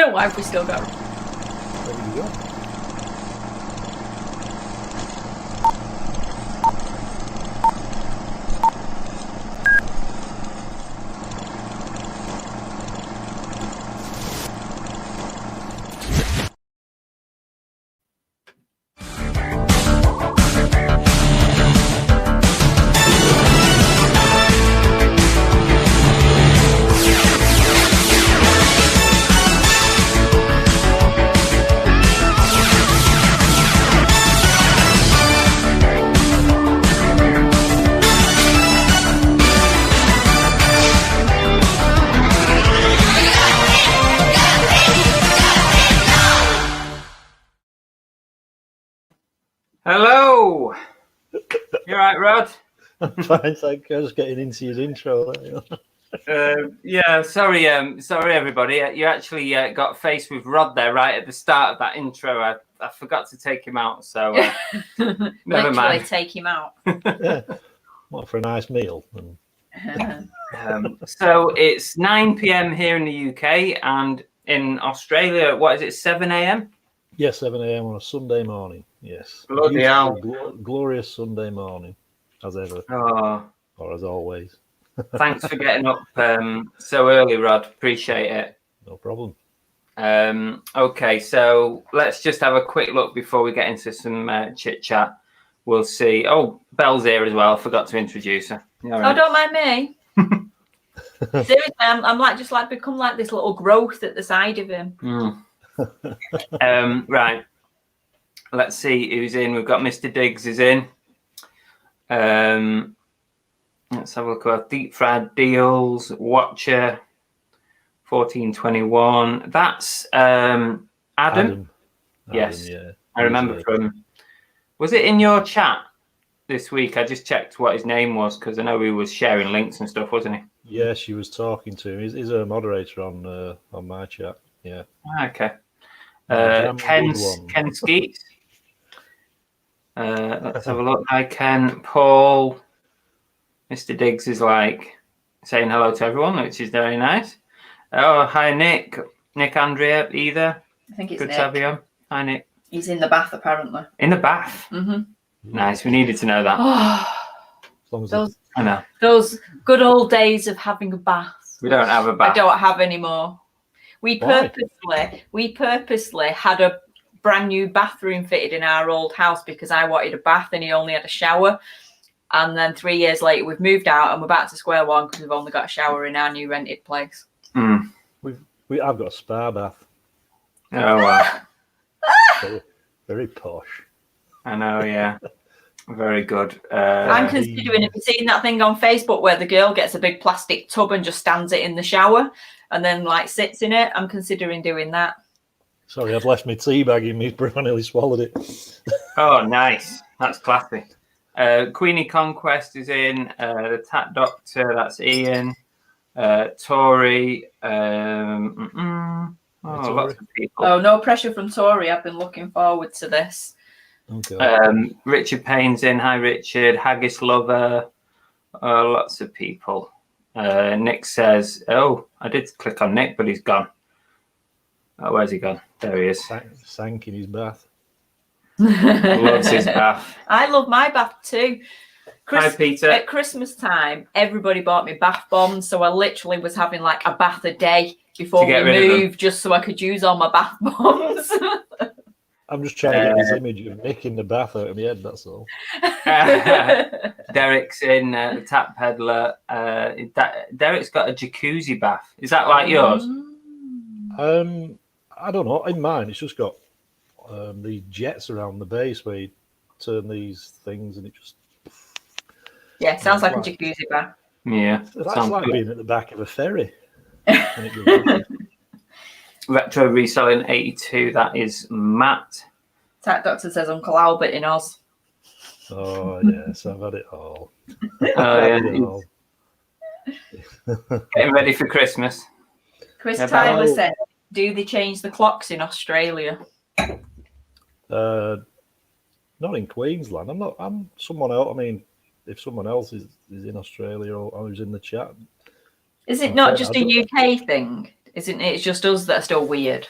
Why have we still got? There you go. Hello. You all right, Rod? I'm fine, thank you. I was getting into his intro there. Yeah, sorry, everybody. You actually got faced with Rod there right at the start of that intro. I forgot to take him out, so never mind. Take him out. Yeah. What for a nice meal? So it's 9 p.m. here in the UK, and in Australia, what is it, 7 a.m.? Yes, 7 a.m. on a Sunday morning. Yes. Bloody hell. Glorious Sunday morning, as ever. Oh, Or as always. thanks for getting up so early, Rod. Appreciate it. No problem. Okay, so let's just have a quick look before we get into some chit chat. We'll see. Oh, Belle's here as well. I forgot to introduce her. Oh, don't mind me. Seriously, I'm become like this little growth at the side of him. Right. Let's see who's in. We've got Mr. Diggs is in. Let's have a look at our deep fried deals. Watcher 1421. That's Adam. Yes. Yeah. I remember from. Was it in your chat this week? I just checked what his name was because I know he was sharing links and stuff, wasn't he? Yeah, she was talking to him. He's a moderator on my chat. Yeah. Okay. Ken Skeets. Let's have a look. Hi, Ken. Paul. Mr. Diggs is like saying hello to everyone, which is very nice. Oh, hi, Nick. Nick Andrea, either. I think it's good Nick. to have you on. Hi, Nick. He's in the bath, apparently. In the bath? Mm-hmm. Nice. We needed to know that. I know. Those good old days of having a bath. We don't have a bath. I don't have anymore. We purposely had a brand new bathroom fitted in our old house because I wanted a bath and he only had a shower. And then 3 years later, we've moved out and we're back to square one because we've only got a shower in our new rented place. I've got a spa bath. Oh, wow. Very, very posh. I know, yeah. Very good. I'm considering, have you seen that thing on Facebook where the girl gets a big plastic tub and just stands it in the shower and then like sits in it? I'm considering doing that. Sorry, I've left my tea bag in me, but I nearly swallowed it. Oh, nice. That's classy. Queenie Conquest is in. The Tat Doctor, that's Ian. Tori. Lots of people. Oh, no pressure from Tori. I've been looking forward to this. Okay. Richard Payne's in. Hi, Richard. Haggis Lover. Lots of people. Nick says, oh, I did click on Nick, but he's gone. Oh, where's he gone? There he is. Sank in his bath. Loves his bath. I love my bath too. Hi, Peter. At Christmas time, everybody bought me bath bombs, so I literally was having like a bath a day before we moved, just so I could use all my bath bombs. I'm just trying to get this image of Nick in the bath out of my head, that's all. Derek's in, the Tap Peddler. Derek's got a jacuzzi bath. Is that like yours? I don't know. In mine, it's just got these jets around the base where you turn these things and it just... Yeah, sounds like a jacuzzi bath. Yeah. That's like being at the back of a ferry. Retro Reselling 82, that is Matt. Tat Doctor says Uncle Albert in Oz. Oh, yes, I've had it all. Getting ready for Christmas. Chris Tyler said, do they change the clocks in Australia? Not in Queensland. I'm someone else. I mean, if someone else is in Australia or who's in the chat. Is it not just a UK thing? Isn't it? It's just us that are still weird.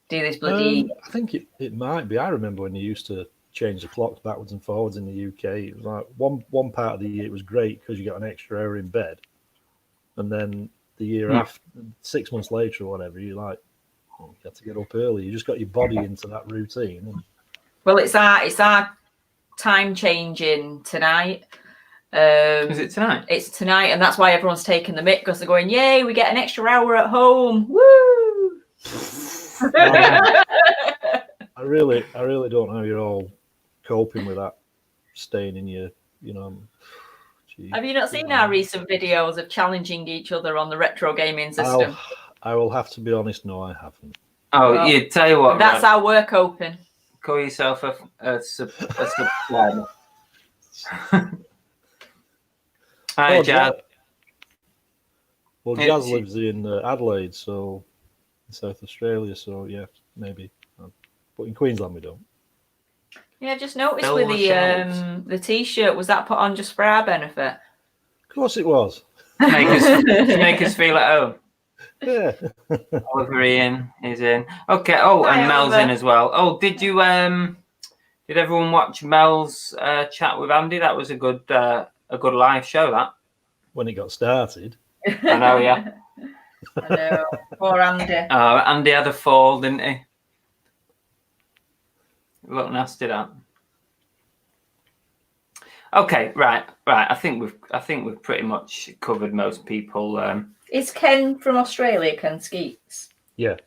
Do this bloody. I think it might be. I remember when you used to change the clocks backwards and forwards in the UK. It was like one part of the year it was great because you got an extra hour in bed, and then the year after, 6 months later or whatever, you're like, you had to get up early. You just got your body into that routine. And... Well, it's our time changing tonight. Is it tonight? It's tonight, and that's why everyone's taking the mick because they're going, "Yay, we get an extra hour at home!" Woo! I really don't know how you're all coping with that, staying in your, Geez. Have you not seen our recent videos of challenging each other on the retro gaming system? I will have to be honest. No, I haven't. Oh, well, you tell you what. That's our work open. Call yourself a subscriber. Hi, Jazz. Well, Jazz lives in Adelaide, so in South Australia. So yeah, maybe. But in Queensland, we don't. Yeah, just noticed with the T-shirt, was that put on just for our benefit? Of course, it was. Make us feel at home. Yeah. Oliver Ian is in. Okay. Oh, and Mel's in as well. Oh, did you did everyone watch Mel's chat with Andy? That was a good live show. That when it got started. I know. Yeah. I know. Poor Andy. Andy had a fall, didn't he? Look nasty, that. Okay, right. I think we've pretty much covered most people. Is Ken from Australia? Ken Skeets? Yeah.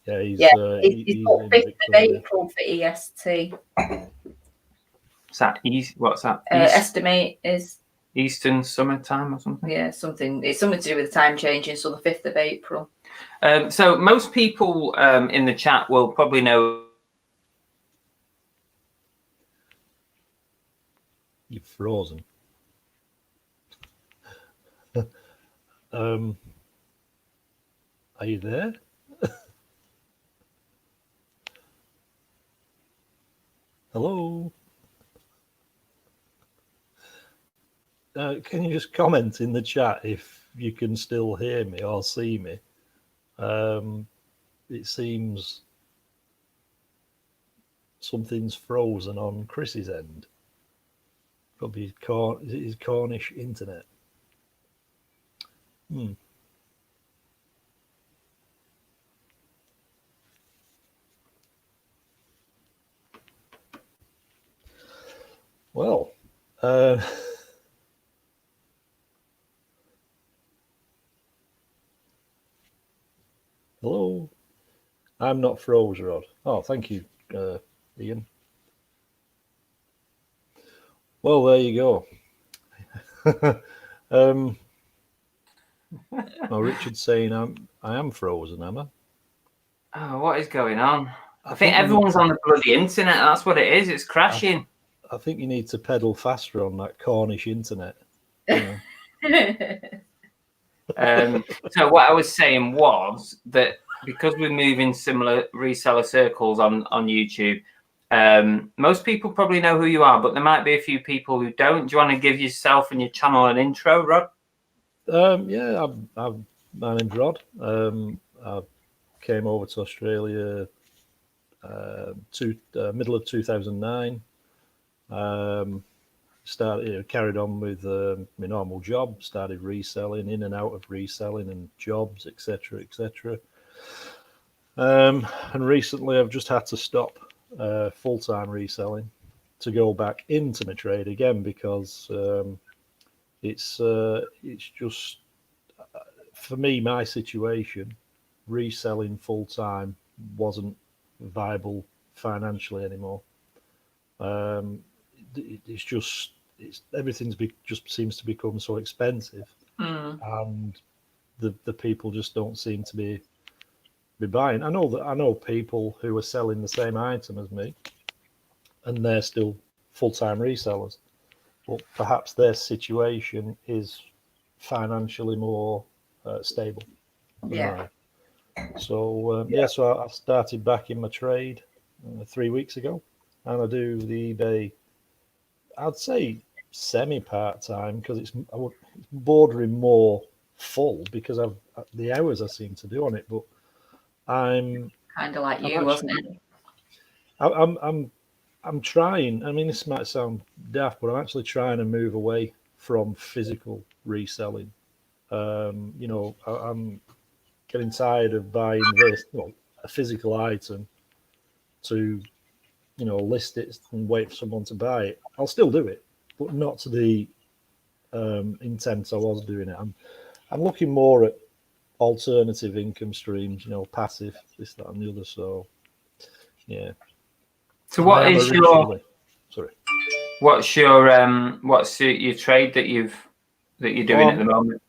He's got 5th of April for EST. Is that easy? What's that? Estimate is Eastern summertime or something. Yeah, something. It's something to do with the time changing. So the 5th of April. So most people in the chat will probably know. You've frozen. Are you there? Hello? Can you just comment in the chat if you can still hear me or see me? It seems something's frozen on Chris's end. Probably his Cornish internet. Well, hello. I'm not froze, Rod. Oh, thank you, Ian. Well, there you go. Richard's saying I am frozen, am I? Oh, what is going on? I think everyone's on the bloody internet. That's what it is. It's crashing. I think you need to pedal faster on that Cornish internet. So what I was saying was that because we move in similar reseller circles on YouTube, most people probably know who you are, but there might be a few people who don't. Do you want to give yourself and your channel an intro, Rod? Yeah, my name's Rod. I came over to Australia middle of 2009. Carried on with my normal job. Started reselling, in and out of reselling and jobs, etc. And recently, I've just had to stop full-time reselling to go back into my trade again because it's just for me, my situation, reselling full-time wasn't viable financially anymore. Everything's just seems to become so expensive, and the people just don't seem to be buying. I know people who are selling the same item as me, and they're still full-time resellers, but perhaps their situation is financially more stable than mine. So so I started back in my trade 3 weeks ago, and I do the eBay. I'd say semi part time because it's bordering more full because of the hours I seem to do on it. But I'm kind of like I'm you, wasn't it? I'm trying. I mean, this might sound daft, but I'm actually trying to move away from physical reselling. I'm getting tired of buying a physical item to, list it and wait for someone to buy it. I'll still do it, but not to the intent I was doing it. I'm looking more at alternative income streams, passive, this, that, and the other. So, yeah. So And what's your trade that you're doing at the moment?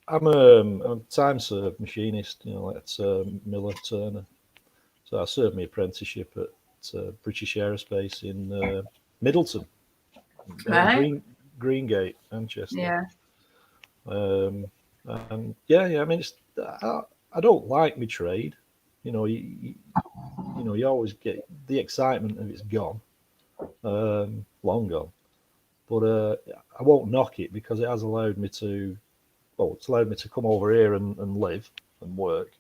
I'm a time served machinist, at Miller Turner. So I served my apprenticeship at British Aerospace in Middleton, Right. Greengate, Manchester. Yeah. And yeah. I mean, I don't like my trade. You always get the excitement of it's gone, long gone. But I won't knock it because it has allowed me to. Well, it's allowed me to come over here and live and work.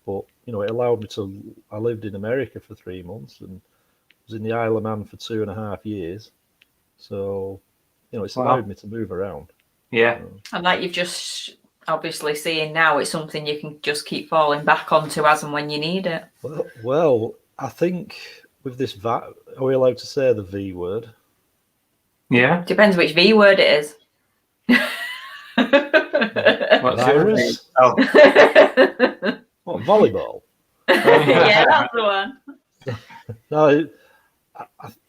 But it allowed me to. I lived in America for 3 months and was in the Isle of Man for 2.5 years. So, it's allowed me to move around. Yeah. And like you've just obviously seeing now, it's something you can just keep falling back onto as and when you need it. Well, I think with this are we allowed to say the V word? Yeah. Depends which V word it is. What's Virus? Oh. What, volleyball? Yeah, that's the one. No,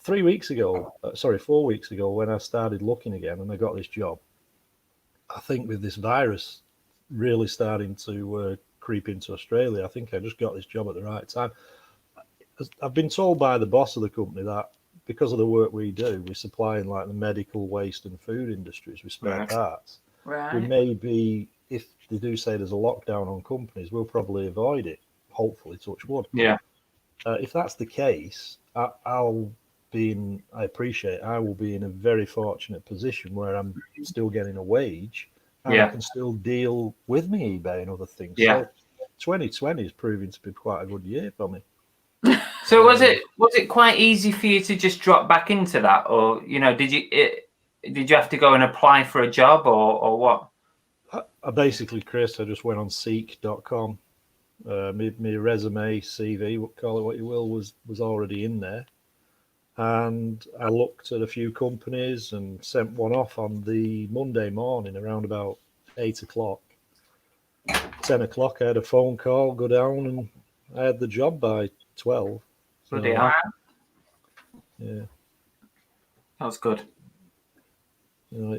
4 weeks ago, when I started looking again and I got this job, I think with this virus really starting to creep into Australia, I think I just got this job at the right time. I've been told by the boss of the company that because of the work we do, we're supplying like the medical waste and food industries with spare parts. Right. We may be, if they do say there's a lockdown on companies, we'll probably avoid it, hopefully, touch wood. Yeah. If that's the case, I will be in a very fortunate position where I'm still getting a wage and I can still deal with me eBay and other things. Yeah. So 2020 is proving to be quite a good year for me. So was it quite easy for you to just drop back into that, or did you have to go and apply for a job or what? I basically, Chris, I just went on seek.com. My resume, CV, call it what you will, was already in there. And I looked at a few companies and sent one off on the Monday morning around about 8 o'clock. 10 o'clock, I had a phone call, go down, and I had the job by 12. Bloody hell. Yeah. That's good.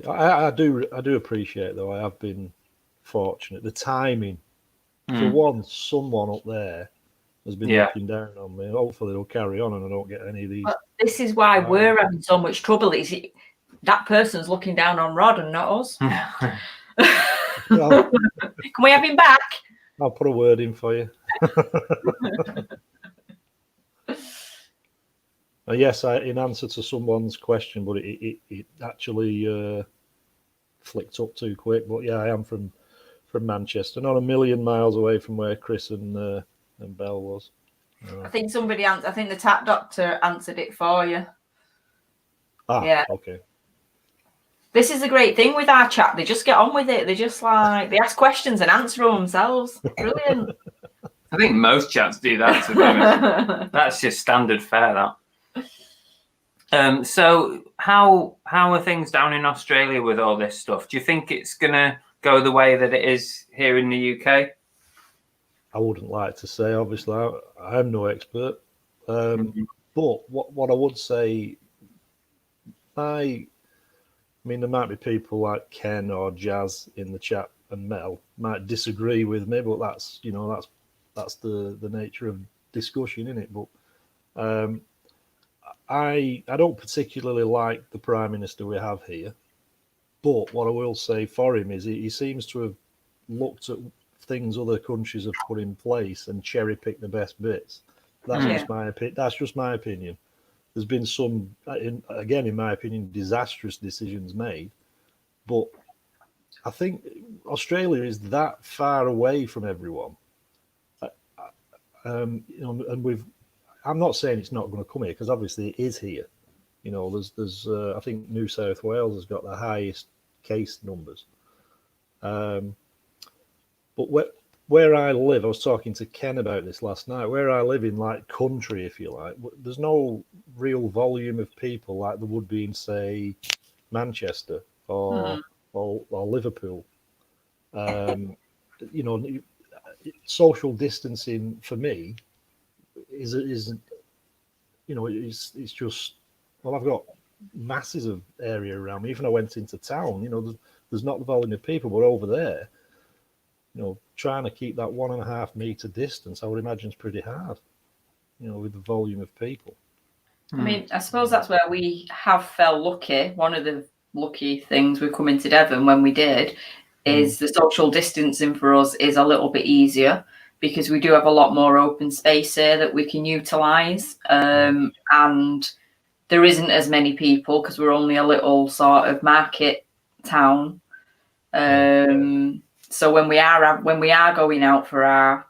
I do appreciate, though, I have been fortunate. The timing, for once, someone up there has been looking down on me. Hopefully they'll carry on and I don't get any of these. But this is why we're having so much trouble. Is that person's looking down on Rod and not us? Well, can we have him back? I'll put a word in for you. Yes, in answer to someone's question, but it actually flicked up too quick. But yeah, I am from Manchester, not a million miles away from where Chris and Belle was. I think somebody answered. I think the tap doctor answered it for you. Yeah. Okay. This is a great thing with our chat. They just get on with it. They just they ask questions and answer them themselves. Brilliant. I think most chats do that, to be honest. That's just standard fare, that. So how are things down in Australia with all this stuff? Do you think it's going to go the way that it is here in the UK? I wouldn't like to say, obviously, I'm no expert. But what I would say, there might be people like Ken or Jazz in the chat and Mel might disagree with me, but that's the nature of discussion, isn't it? But I don't particularly like the Prime Minister we have here. But what I will say for him is he seems to have looked at things other countries have put in place and cherry picked the best bits. That's just my opinion. There's been some, in my opinion, disastrous decisions made, but I think Australia is that far away from everyone. You know, and I'm not saying it's not going to come here, because obviously it is here. You know, there's I think New South Wales has got the highest case numbers. But where I live, I was talking to Ken about this last night. Where I live in, like, country, if you like, there's no real volume of people like there would be in, say, Manchester or Liverpool. You know, social distancing for me isn't. You know, it's just, well, I've got masses of area around me. Even I went into town, you know, there's not the volume of people, but over there, you know, trying to keep that 1.5 meter distance, I would imagine, is pretty hard, you know, with the volume of people. I mean, I suppose that's where we have felt lucky. One of the lucky things we come into Devon when we did is the social distancing for us is a little bit easier, because we do have a lot more open space here that we can utilise. And there isn't as many people because we're only a little sort of market town. So when we are going out for our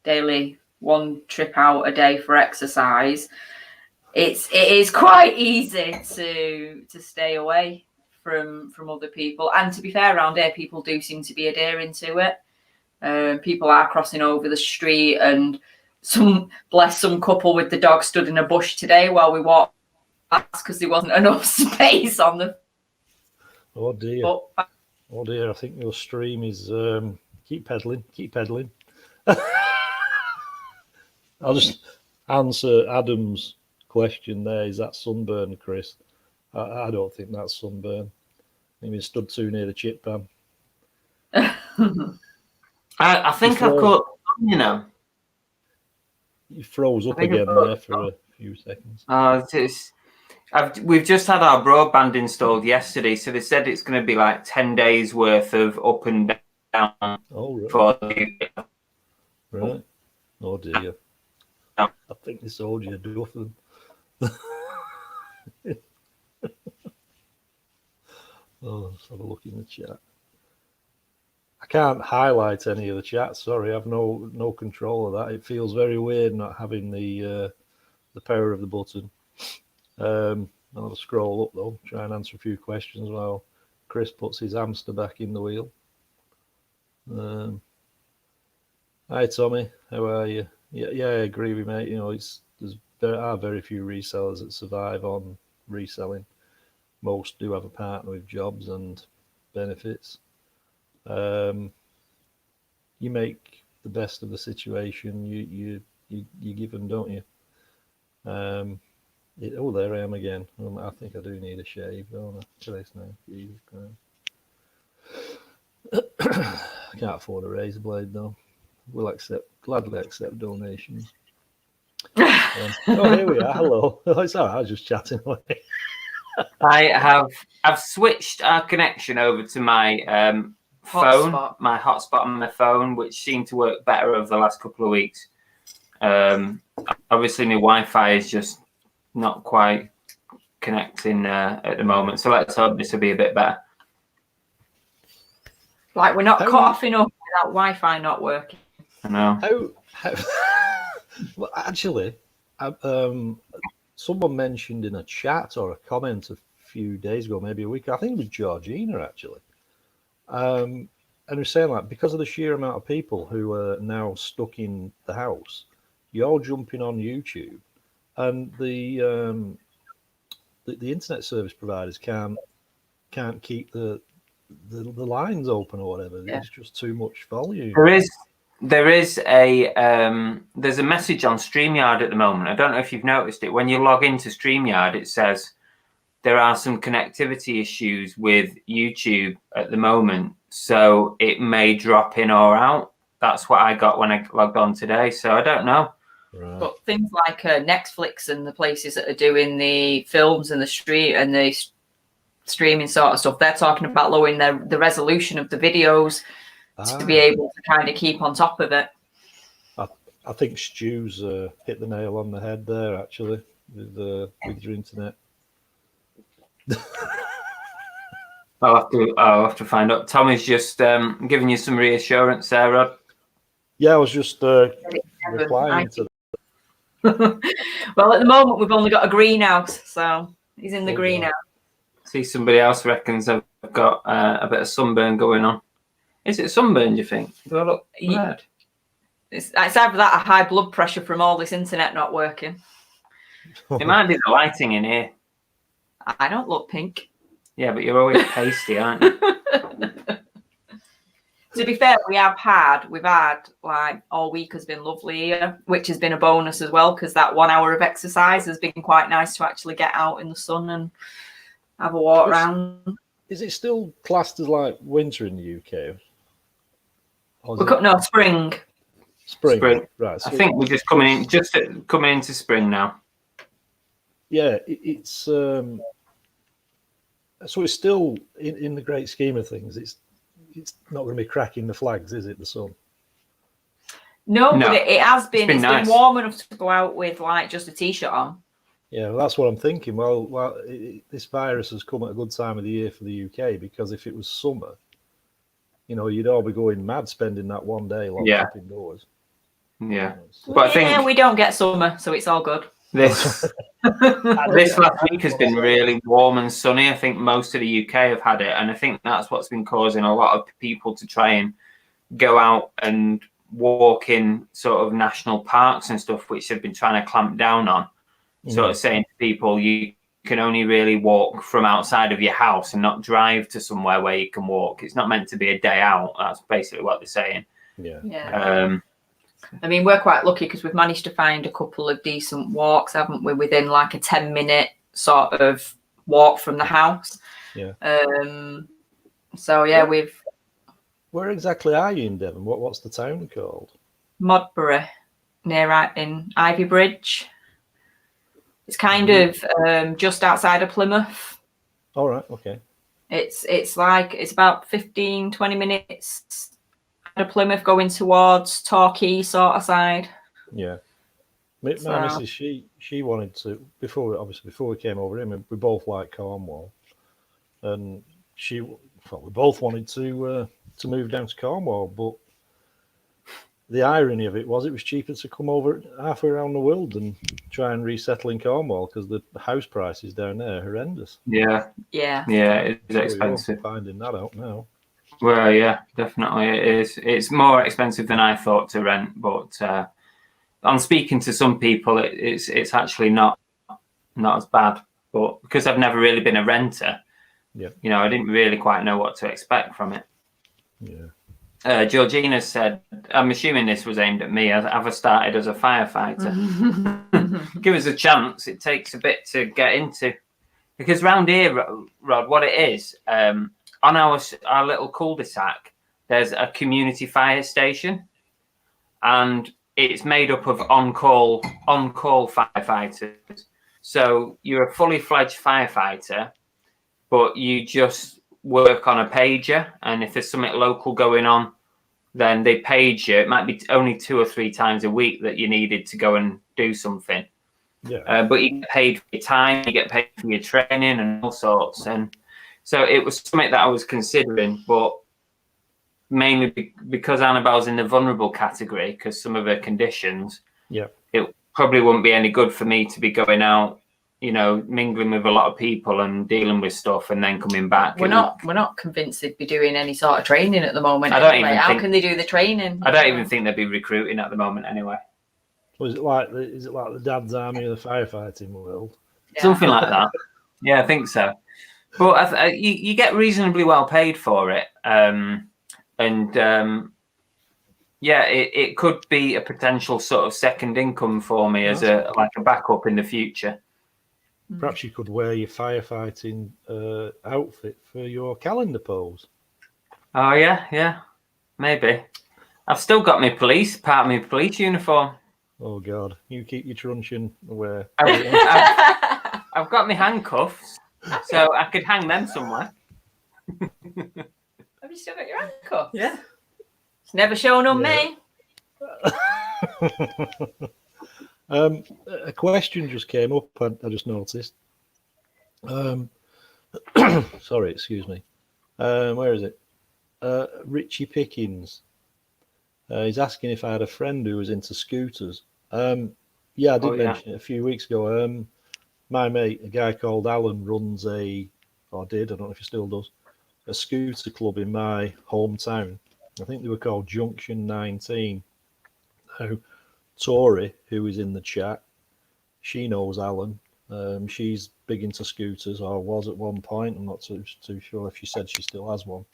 daily one trip out a day for exercise, it is quite easy to stay away from other people. And to be fair, around here, people do seem to be adhering to it. People are crossing over the street, and some couple with the dog stood in a bush today while we walked past because there wasn't enough space on the. Oh dear! Oh dear! I think your stream is keep peddling. I'll just answer Adam's question there. Is that sunburn, Chris? I don't think that's sunburn. I think he stood too near the chip pan. I think I caught, you know. You froze up again there for a few seconds. We've just had our broadband installed yesterday, so they said it's going to be like 10 days worth of up and down. Oh, right. For Right. Oh dear. I think this audio do for them. Oh, let's have a look in the chat. I can't highlight any of the chat. Sorry, I have no control of that. It feels very weird not having the power of the button. I'll scroll up though, try and answer a few questions while Chris puts his hamster back in the wheel. Hi Tommy, how are you? Yeah, I agree with you, mate. You know, there are very few resellers that survive on reselling. Most do have a partner with jobs and benefits. You make the best of the situation. You give them, don't you? Oh, there I am again. I think I do need a shave, don't I? Today's now. Jesus Christ. I can't afford a razor blade though. We'll gladly accept donations. Oh, here we are. Hello. Oh, it's all right. I was just chatting away. I've switched our connection over to my phone, my hotspot on my phone, which seemed to work better over the last couple of weeks. Obviously, my Wi-Fi is just not quite connecting at the moment, so let's hope this will be a bit better. Like, we're not coughing up without Wi-Fi not working. I know. How well, actually, someone mentioned in a chat or a comment a few days ago, maybe a week, I think it was Georgina actually, and we're saying, like, because of the sheer amount of people who are now stuck in the house, you're all jumping on YouTube, and the internet service providers can't keep the lines open or whatever. Yeah. There's just too much volume. There's a message on StreamYard at the moment. I don't know if you've noticed it. When you log into StreamYard, it says there are some connectivity issues with YouTube at the moment, so it may drop in or out. That's what I got when I logged on today, so I don't know. Right. But things like Netflix and the places that are doing the films and the streaming sort of stuff, they're talking about lowering the resolution of the videos to be able to kind of keep on top of it. I think Stu's hit the nail on the head there, actually, with your internet. I'll have to find out. Tommy's just giving you some reassurance there, Rod. Yeah, I was just replying to. Well, at the moment we've only got a greenhouse, so he's in the greenhouse. See, somebody else reckons I've got a bit of sunburn going on. Is it sunburn, do you think? Do I look red? It's either that or high blood pressure from all this internet not working. It might be the lighting in here. I don't look pink. Yeah, but you're always pasty, aren't you? To be fair, we've had like all week has been lovely here, which has been a bonus as well, because that 1 hour of exercise has been quite nice to actually get out in the sun and have a walk around. Is it still classed as like winter in the UK? No, spring. Spring. Right. So I think we're just coming into spring now. Yeah, it's so it's still in the great scheme of things. It's not going to be cracking the flags, is it? The sun. No, but it has been. It's nice. been warm enough to go out with like just a t-shirt on. Yeah, well, that's what I'm thinking. Well, this virus has come at a good time of the year for the UK, because if it was summer, you'd all be going mad spending that one day locked up indoors. Yeah, but I think we don't get summer, so it's all good. This last week has been really warm and sunny. I think most of the UK have had it, and I think that's what's been causing a lot of people to try and go out and walk in sort of national parks and stuff, which they've been trying to clamp down on. Sort of saying to people, you can only really walk from outside of your house and not drive to somewhere where you can walk. It's not meant to be a day out. That's basically what they're saying. Yeah. I mean, we're quite lucky because we've managed to find a couple of decent walks, haven't we? Within like a 10-minute sort of walk from the house. Yeah. So yeah, we've. Where exactly are you in Devon? What's the town called? Modbury, near in Ivy Bridge. It's kind of just outside of Plymouth. All right. Okay. It's about 15-20 minutes out of Plymouth going towards Torquay sort of side. Yeah. My missus, she wanted to, before we came over here, we both like Cornwall, and we both wanted to move down to Cornwall, but the irony of it was cheaper to come over halfway around the world than try and resettle in Cornwall, because the house prices down there are horrendous. Yeah, it's expensive. Finding that out now. Well, yeah, definitely it is. It's more expensive than I thought to rent, but on speaking to some people, it's actually not as bad. But because I've never really been a renter, I didn't really quite know what to expect from it. Yeah. Georgina said, I'm assuming this was aimed at me. I've started as a firefighter. Give us a chance. It takes a bit to get into. Because round here, Rod, what it is, on our little cul-de-sac, there's a community fire station. And it's made up of on-call firefighters. So you're a fully fledged firefighter, but you just work on a pager. And if there's something local going on, then they page you. It might be only 2 or 3 times a week that you needed to go and do something. Yeah. But you get paid for your time, you get paid for your training and all sorts. And so it was something that I was considering, but mainly because Annabelle's in the vulnerable category, because some of her conditions, it probably wouldn't be any good for me to be going out, mingling with a lot of people and dealing with stuff and then coming back. We're not convinced they'd be doing any sort of training at the moment. How can they do the training? I don't even think they'd be recruiting at the moment anyway. Well, is it like the dad's army of the firefighting world? Yeah. Something like that. Yeah, I think so. But you get reasonably well paid for it. It could be a potential sort of second income for me as a backup in the future. Perhaps you could wear your firefighting outfit for your calendar pose. Oh yeah, maybe. I've still got my part of my police uniform. Oh God, you keep your truncheon away. I've got my handcuffs, so I could hang them somewhere. Have you still got your handcuffs? Yeah. It's never shown on me. A question just came up. I just noticed. Sorry, excuse me. Where is it? Richie Pickens. He's asking if I had a friend who was into scooters. Yeah, I did mention it a few weeks ago. My mate, a guy called Alan, runs I don't know if he still does, a scooter club in my hometown. I think they were called Junction 19. Now, Tori, who is in the chat, she knows Alan. She's big into scooters, or was at one point. I'm not too sure if she said she still has one.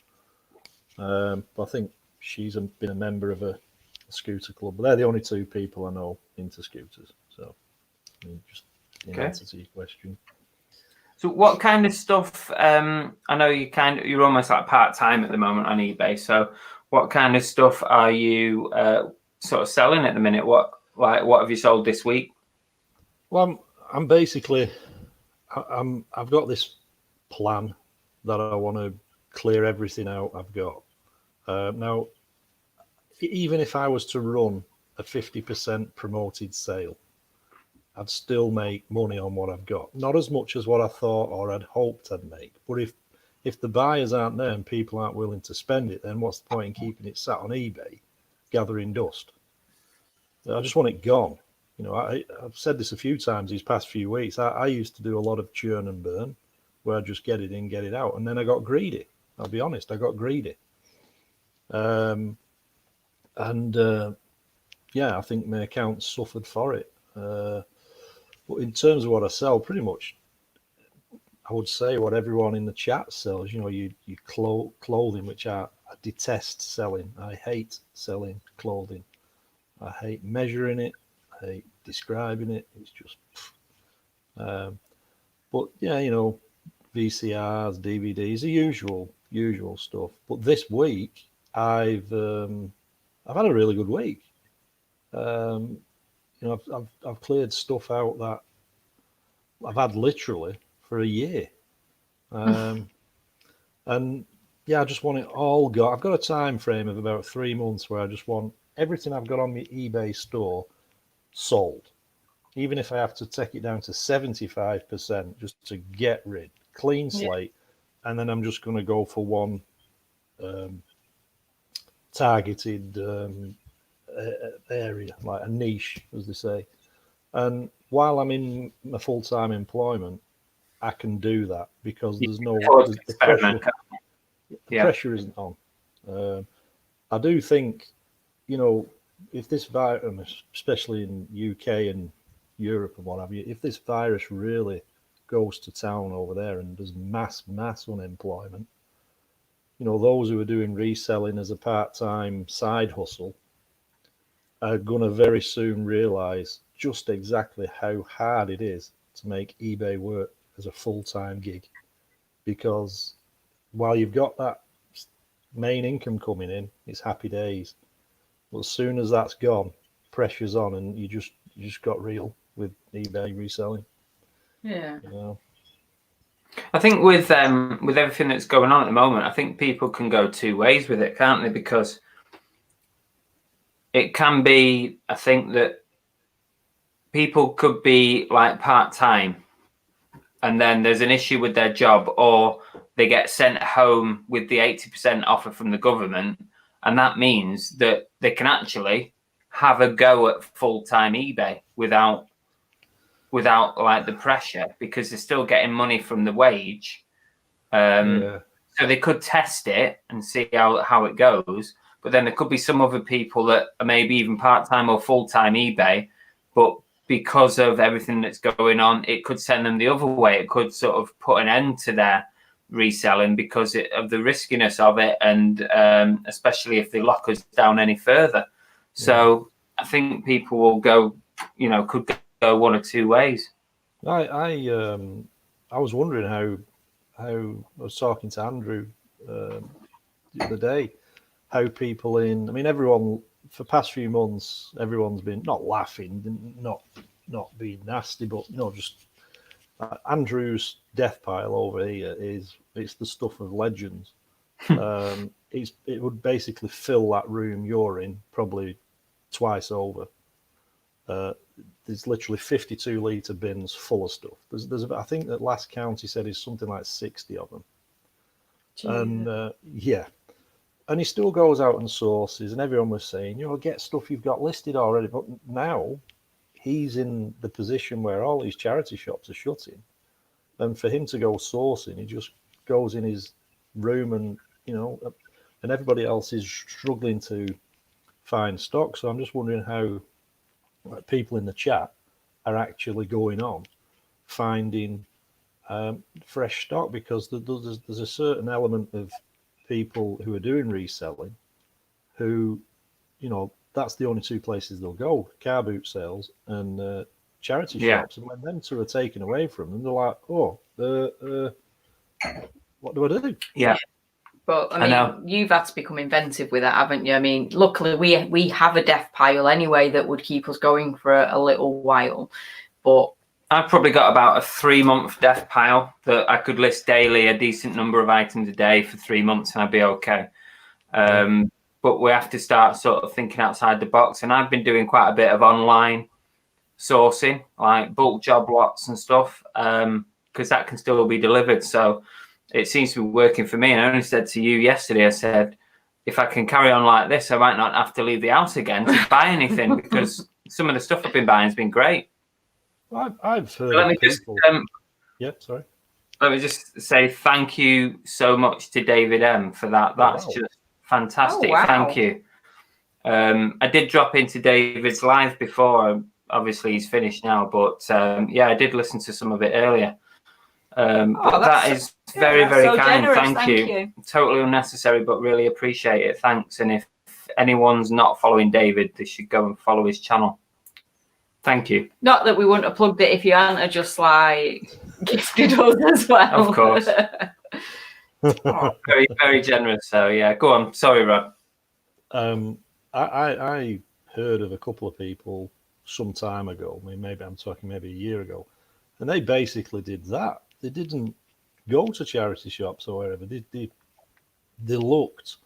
But I think she's been a member of a scooter club. But they're the only two people I know into scooters. So, I mean, just in answer to your question. So, what kind of stuff? I know you're almost like part-time at the moment on eBay. So, what kind of stuff are you sort of selling at the minute? What have you sold this week? Well, I'm basically, I've got this plan that I want to clear everything out I've got. Now, even if I was to run a 50% promoted sale, I'd still make money on what I've got. Not as much as what I thought or I'd hoped I'd make. But if the buyers aren't there and people aren't willing to spend it, then what's the point in keeping it sat on eBay, gathering dust? I just want it gone. You know, I've said this a few times these past few weeks. I used to do a lot of churn and burn, where I just get it in, get it out, and then I got greedy. I'll be honest, I got greedy. Yeah, I think my account suffered for it. But in terms of what I sell, pretty much, I would say what everyone in the chat sells. You know, you clothing, which I detest selling. I hate selling clothing. I hate measuring it. I hate describing it. It's just. But yeah, you know, VCRs, DVDs, the usual stuff. But this week, I've had a really good week. You know, I've cleared stuff out that I've had literally for a year, and yeah, I just want it all got. I've got a time frame of about 3 months where I just want everything I've got on my eBay store sold, even if I have to take it down to 75% just to get rid, clean slate, and then I'm just going to go for one targeted area, like a niche, as they say. And while I'm in my full-time employment, I can do that because there's no the pressure. The pressure isn't on. I do think, you know, if this virus, especially in UK and Europe and what have you, if this virus really goes to town over there and there's mass unemployment, you know, those who are doing reselling as a part-time side hustle are going to very soon realize just exactly how hard it is to make eBay work as a full-time gig. Because while you've got that main income coming in, it's happy days. But as soon as that's gone, pressure's on, and you just got real with eBay reselling. Yeah. You know? I think with everything that's going on at the moment, I think people can go two ways with it, can't they? Because it can be, I think that people could be like part-time and then there's an issue with their job, or they get sent home with the 80% offer from the government. And that means that they can actually have a go at full-time eBay without like the pressure, because they're still getting money from the wage. So they could test it and see how it goes. But then there could be some other people that are maybe even part-time or full-time eBay, but because of everything that's going on, it could send them the other way. It could sort of put an end to their reselling because of the riskiness of it, and especially if they lock us down any further. So I think people will go, you know, could go one or two ways. I was wondering how I was talking to Andrew the other day, how people everyone for the past few months, everyone's been not laughing, not being nasty, but you know, just Andrew's death pile over here it's the stuff of legends. It would basically fill that room you're in probably twice over. There's literally 52-litre bins full of stuff. There's I think that last count he said is something like 60 of them. And yeah, and he still goes out and sources, and everyone was saying, get stuff you've got listed already. But now he's in the position where all these charity shops are shutting, and for him to go sourcing, he just goes in his room and everybody else is struggling to find stock. So I'm just wondering how people in the chat are actually going on finding fresh stock, because there's a certain element of people who are doing reselling who, that's the only two places they'll go: car boot sales and charity shops. And when them two are taken away from them, they're like, what do I do? Yeah. But I mean, you've had to become inventive with that, haven't you? I mean, luckily we have a death pile anyway that would keep us going for a little while. But I've probably got about a 3-month death pile that I could list daily, a decent number of items a day for 3 months, and I'd be okay. But we have to start sort of thinking outside the box. And I've been doing quite a bit of online sourcing, like bulk job lots and stuff, because that can still be delivered. So it seems to be working for me. And I only said to you yesterday, I said, if I can carry on like this, I might not have to leave the house again to buy anything, because some of the stuff I've been buying has been great. I've heard of people. Sorry. Let me just say thank you so much to David M for that. That's just fantastic. Oh, wow. Thank you. I did drop into David's live before. Obviously, he's finished now, but I did listen to some of it earlier. That is very, very so kind. Generous. Thank you. Totally unnecessary, but really appreciate it. Thanks. And if anyone's not following David, they should go and follow his channel. Thank you. Not that we wouldn't have plugged it if you hadn't just gifted us as well. Of course. Very, very generous. So yeah, go on. Sorry, Rob. I heard of a couple of people some time ago. I mean, maybe I'm talking a year ago, and they basically did that. They didn't go to charity shops or wherever. They looked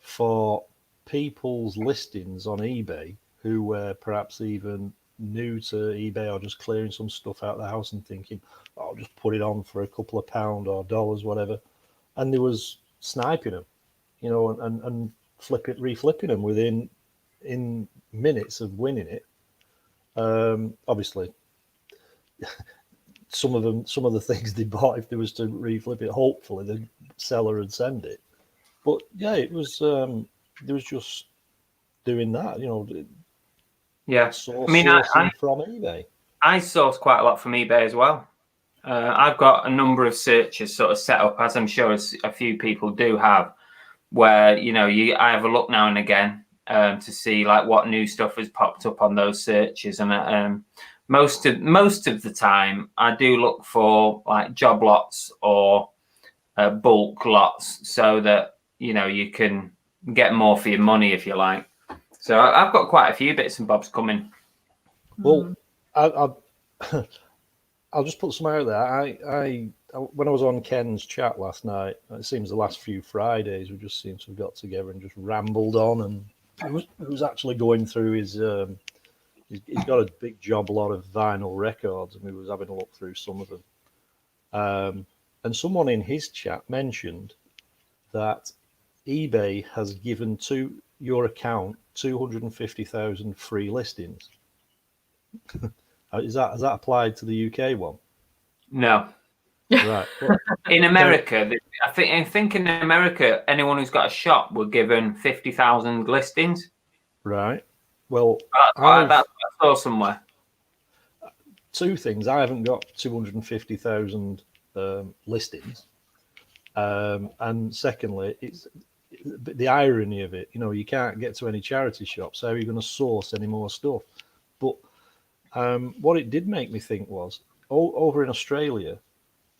for people's listings on eBay who were perhaps even new to eBay or just clearing some stuff out of the house and thinking, I'll just put it on for a couple of pounds or dollars, whatever. And they was sniping them, and reflipping them in minutes of winning it. Obviously, some of the things they bought, if they was to reflip it, hopefully the seller would send it. But yeah, it was there was just doing that, Yeah, sourcing from eBay. I source quite a lot from eBay as well. I've got a number of searches sort of set up, as I'm sure a few people do have, where I have a look now and again to see like what new stuff has popped up on those searches, and most of the time I do look for like job lots or bulk lots, so that you can get more for your money, if you like. So I've got quite a few bits and bobs coming. Well, I'll just put some out there. I when I was on Ken's chat last night, it seems the last few Fridays we just seem to have got together and just rambled on, and he was actually going through his he's got a big job lot of vinyl records, and we was having a look through some of them. And someone in his chat mentioned that eBay has given to your account 250,000 free listings. Has that applied to the UK one? No. Right. Well, in America, I think in America, anyone who's got a shop were given 50,000 listings. Right. Well, that's what I saw somewhere. Two things. I haven't got 250,000 listings, and secondly, it's the irony of it. You can't get to any charity shops. How are you going to source any more stuff? But what it did make me think was, over in Australia,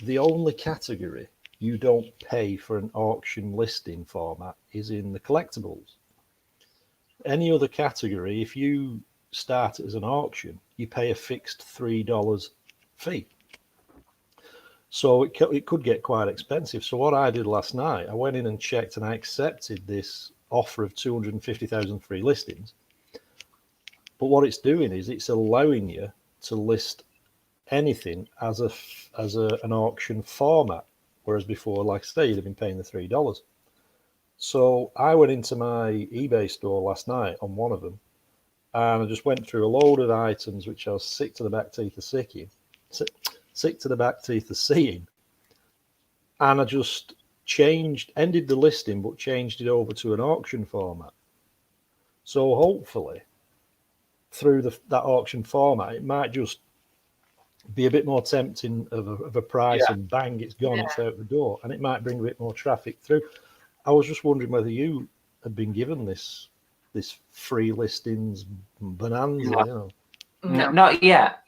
the only category you don't pay for an auction listing format is in the collectibles. Any other category, if you start it as an auction, you pay a fixed $3 fee. So it could get quite expensive. So what I did last night, I went in and checked, and I accepted this offer of 250,000 free listings. But what it's doing is it's allowing you to list anything as an auction format, whereas before, like I say, you'd have been paying the $3. So I went into my eBay store last night on one of them, and I just went through a load of items which I was sick to the back teeth of sick to the back teeth of seeing, and I just ended the listing, but changed it over to an auction format. So hopefully, through that auction format, it might just be a bit more tempting of a price, and bang, it's gone, it's out the door, and it might bring a bit more traffic through. I was just wondering whether you had been given this free listings bonanza. No. You know? No. Not yet.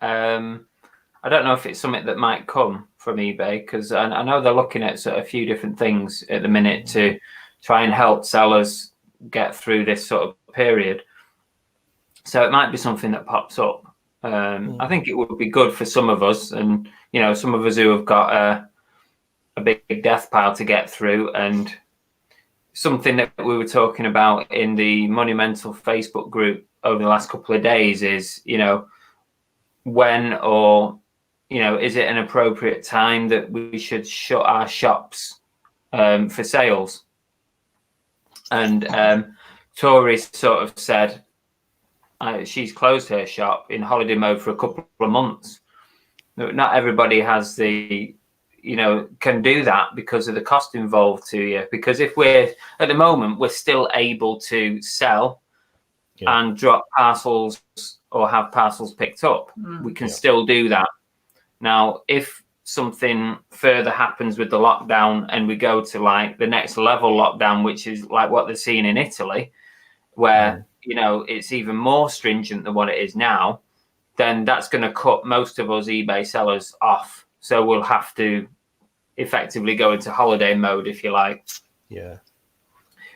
I don't know if it's something that might come from eBay, because I know they're looking at sort of a few different things at the minute to try and help sellers get through this sort of period. So it might be something that pops up. I think it would be good for some of us, and some of us who have got a big death pile to get through. And something that we were talking about in the Monumental Facebook group over the last couple of days is, when or is it an appropriate time that we should shut our shops for sales? And Tori sort of said she's closed her shop in holiday mode for a couple of months. Not everybody has can do that because of the cost involved to you. Because if we're at the moment, we're still able to sell and drop parcels or have parcels picked up. We can still do that. Now, if something further happens with the lockdown and we go to like the next level lockdown, which is like what they're seeing in Italy, where, it's even more stringent than what it is now, then that's going to cut most of us eBay sellers off. So we'll have to effectively go into holiday mode, if you like. Yeah.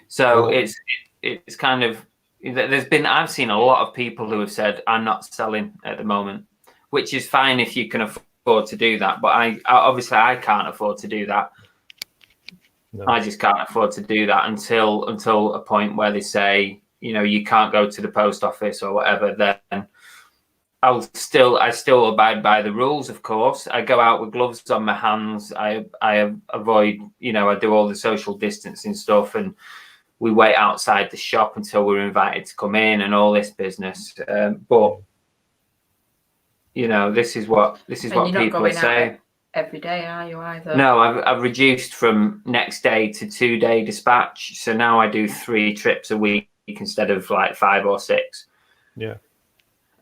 So it's kind of, I've seen a lot of people who have said, I'm not selling at the moment, which is fine if you can afford to do that. But I obviously can't afford to do that. No. I just can't afford to do that until a point where they say, you can't go to the post office or whatever. Then I still abide by the rules, of course. I go out with gloves on my hands. I avoid, I do all the social distancing stuff, and we wait outside the shop until we're invited to come in and all this business. But this is what people are saying. Every day, are you either? No, I've reduced from next day to 2-day dispatch. So now I do 3 trips a week instead of like 5 or 6. Yeah.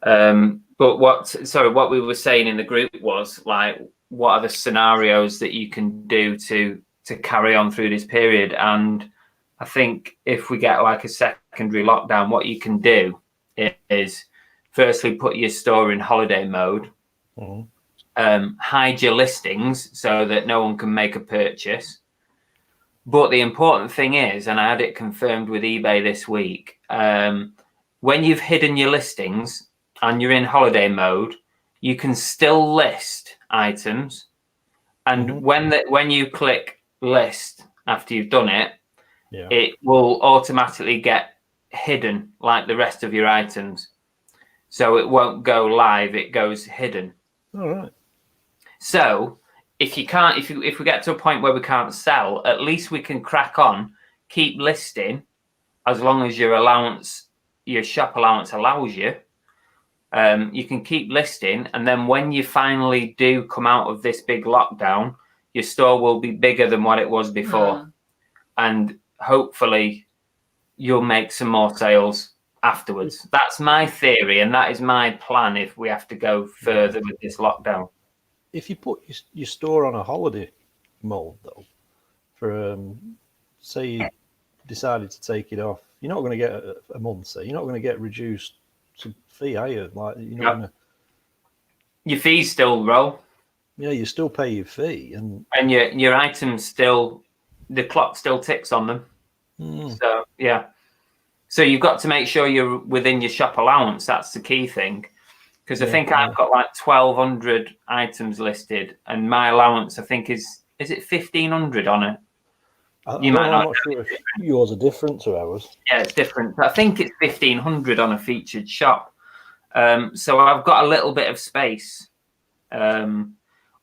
But what we were saying in the group was like, what are the scenarios that you can do to carry on through this period? And I think if we get like a secondary lockdown, what you can do is firstly put your store in holiday mode, hide your listings so that no one can make a purchase. But the important thing is, and I had it confirmed with eBay this week, when you've hidden your listings and you're in holiday mode, you can still list items. And when you click list after you've done it, it will automatically get hidden like the rest of your items. So it won't go live, it goes hidden. All right. So if we get to a point where we can't sell, at least we can crack on, keep listing as long as your shop allowance allows you. You can keep listing, and then when you finally do come out of this big lockdown, your store will be bigger than what it was before. And hopefully you'll make some more sales afterwards. That's my theory, and that is my plan if we have to go further with this lockdown. If you put your store on a holiday mode, though, for say you decided to take it off, you're not going to get a month. Say you're not going to get reduced fee, are you? Like you're not gonna... Your fees still roll. Yeah, you still pay your fee, and your items still, the clock still ticks on them. So yeah. So you've got to make sure you're within your shop allowance. That's the key thing. Because I think I've got like 1,200 items listed, and my allowance, I think, is it 1,500 on it? I'm not sure if yours are different to ours. Yeah, it's different. I think it's 1,500 on a featured shop. So I've got a little bit of space.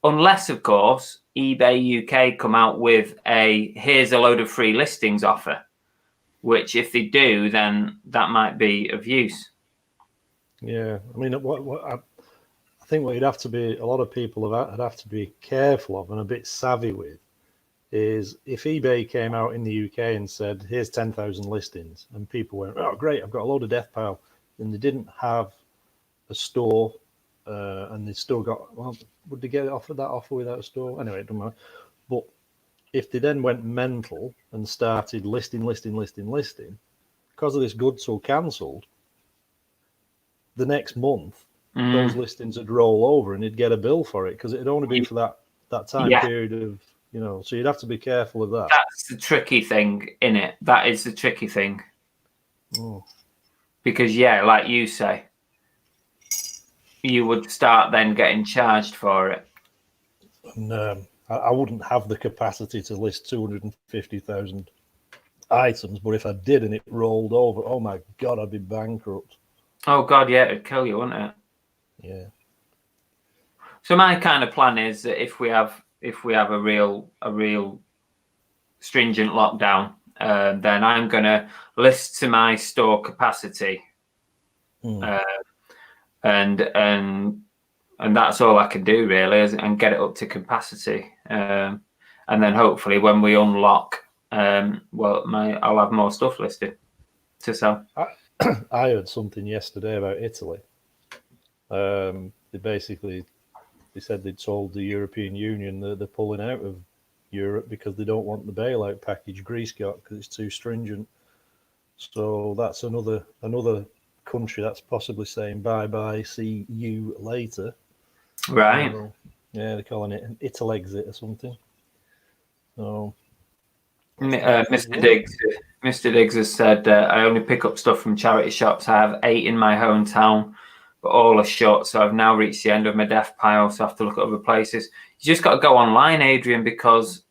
unless, of course, eBay UK come out with here's a load of free listings offer, which if they do, then that might be of use. Yeah, I mean, I think what you'd have to be, a lot of people would have to be careful of and a bit savvy with, is if eBay came out in the UK and said, here's 10,000 listings, and people went, oh, great, I've got a load of death pile, and they didn't have a store, and they still got, well, would they get offered that offer without a store? Anyway, it doesn't matter. But if they then went mental and started listing, because of this goods sold cancelled, the next month, those listings would roll over and you'd get a bill for it because it'd only be for that time period of, so you'd have to be careful of that. That's the tricky thing, innit? That is the tricky thing. Oh. Because, like you say, you would start then getting charged for it. And I wouldn't have the capacity to list 250,000 items, but if I did and it rolled over, oh my God, I'd be bankrupt. Oh God, yeah, it'd kill you, wouldn't it? Yeah. So my kind of plan is that if we have a real stringent lockdown, then I'm going to list to my store capacity, and that's all I can do really, and get it up to capacity, and then hopefully when we unlock, I'll have more stuff listed to sell. I heard something yesterday about Italy. They said they'd told the European Union that they're pulling out of Europe because they don't want the bailout package Greece got because it's too stringent. So that's another country that's possibly saying bye, see you later. Right. So, yeah, they're calling it an Italy exit or something. So, Mr. Diggs has said, I only pick up stuff from charity shops. I have 8 in my hometown, but all are shut. So I've now reached the end of my death pile. So I have to look at other places. You just got to go online, Adrian, because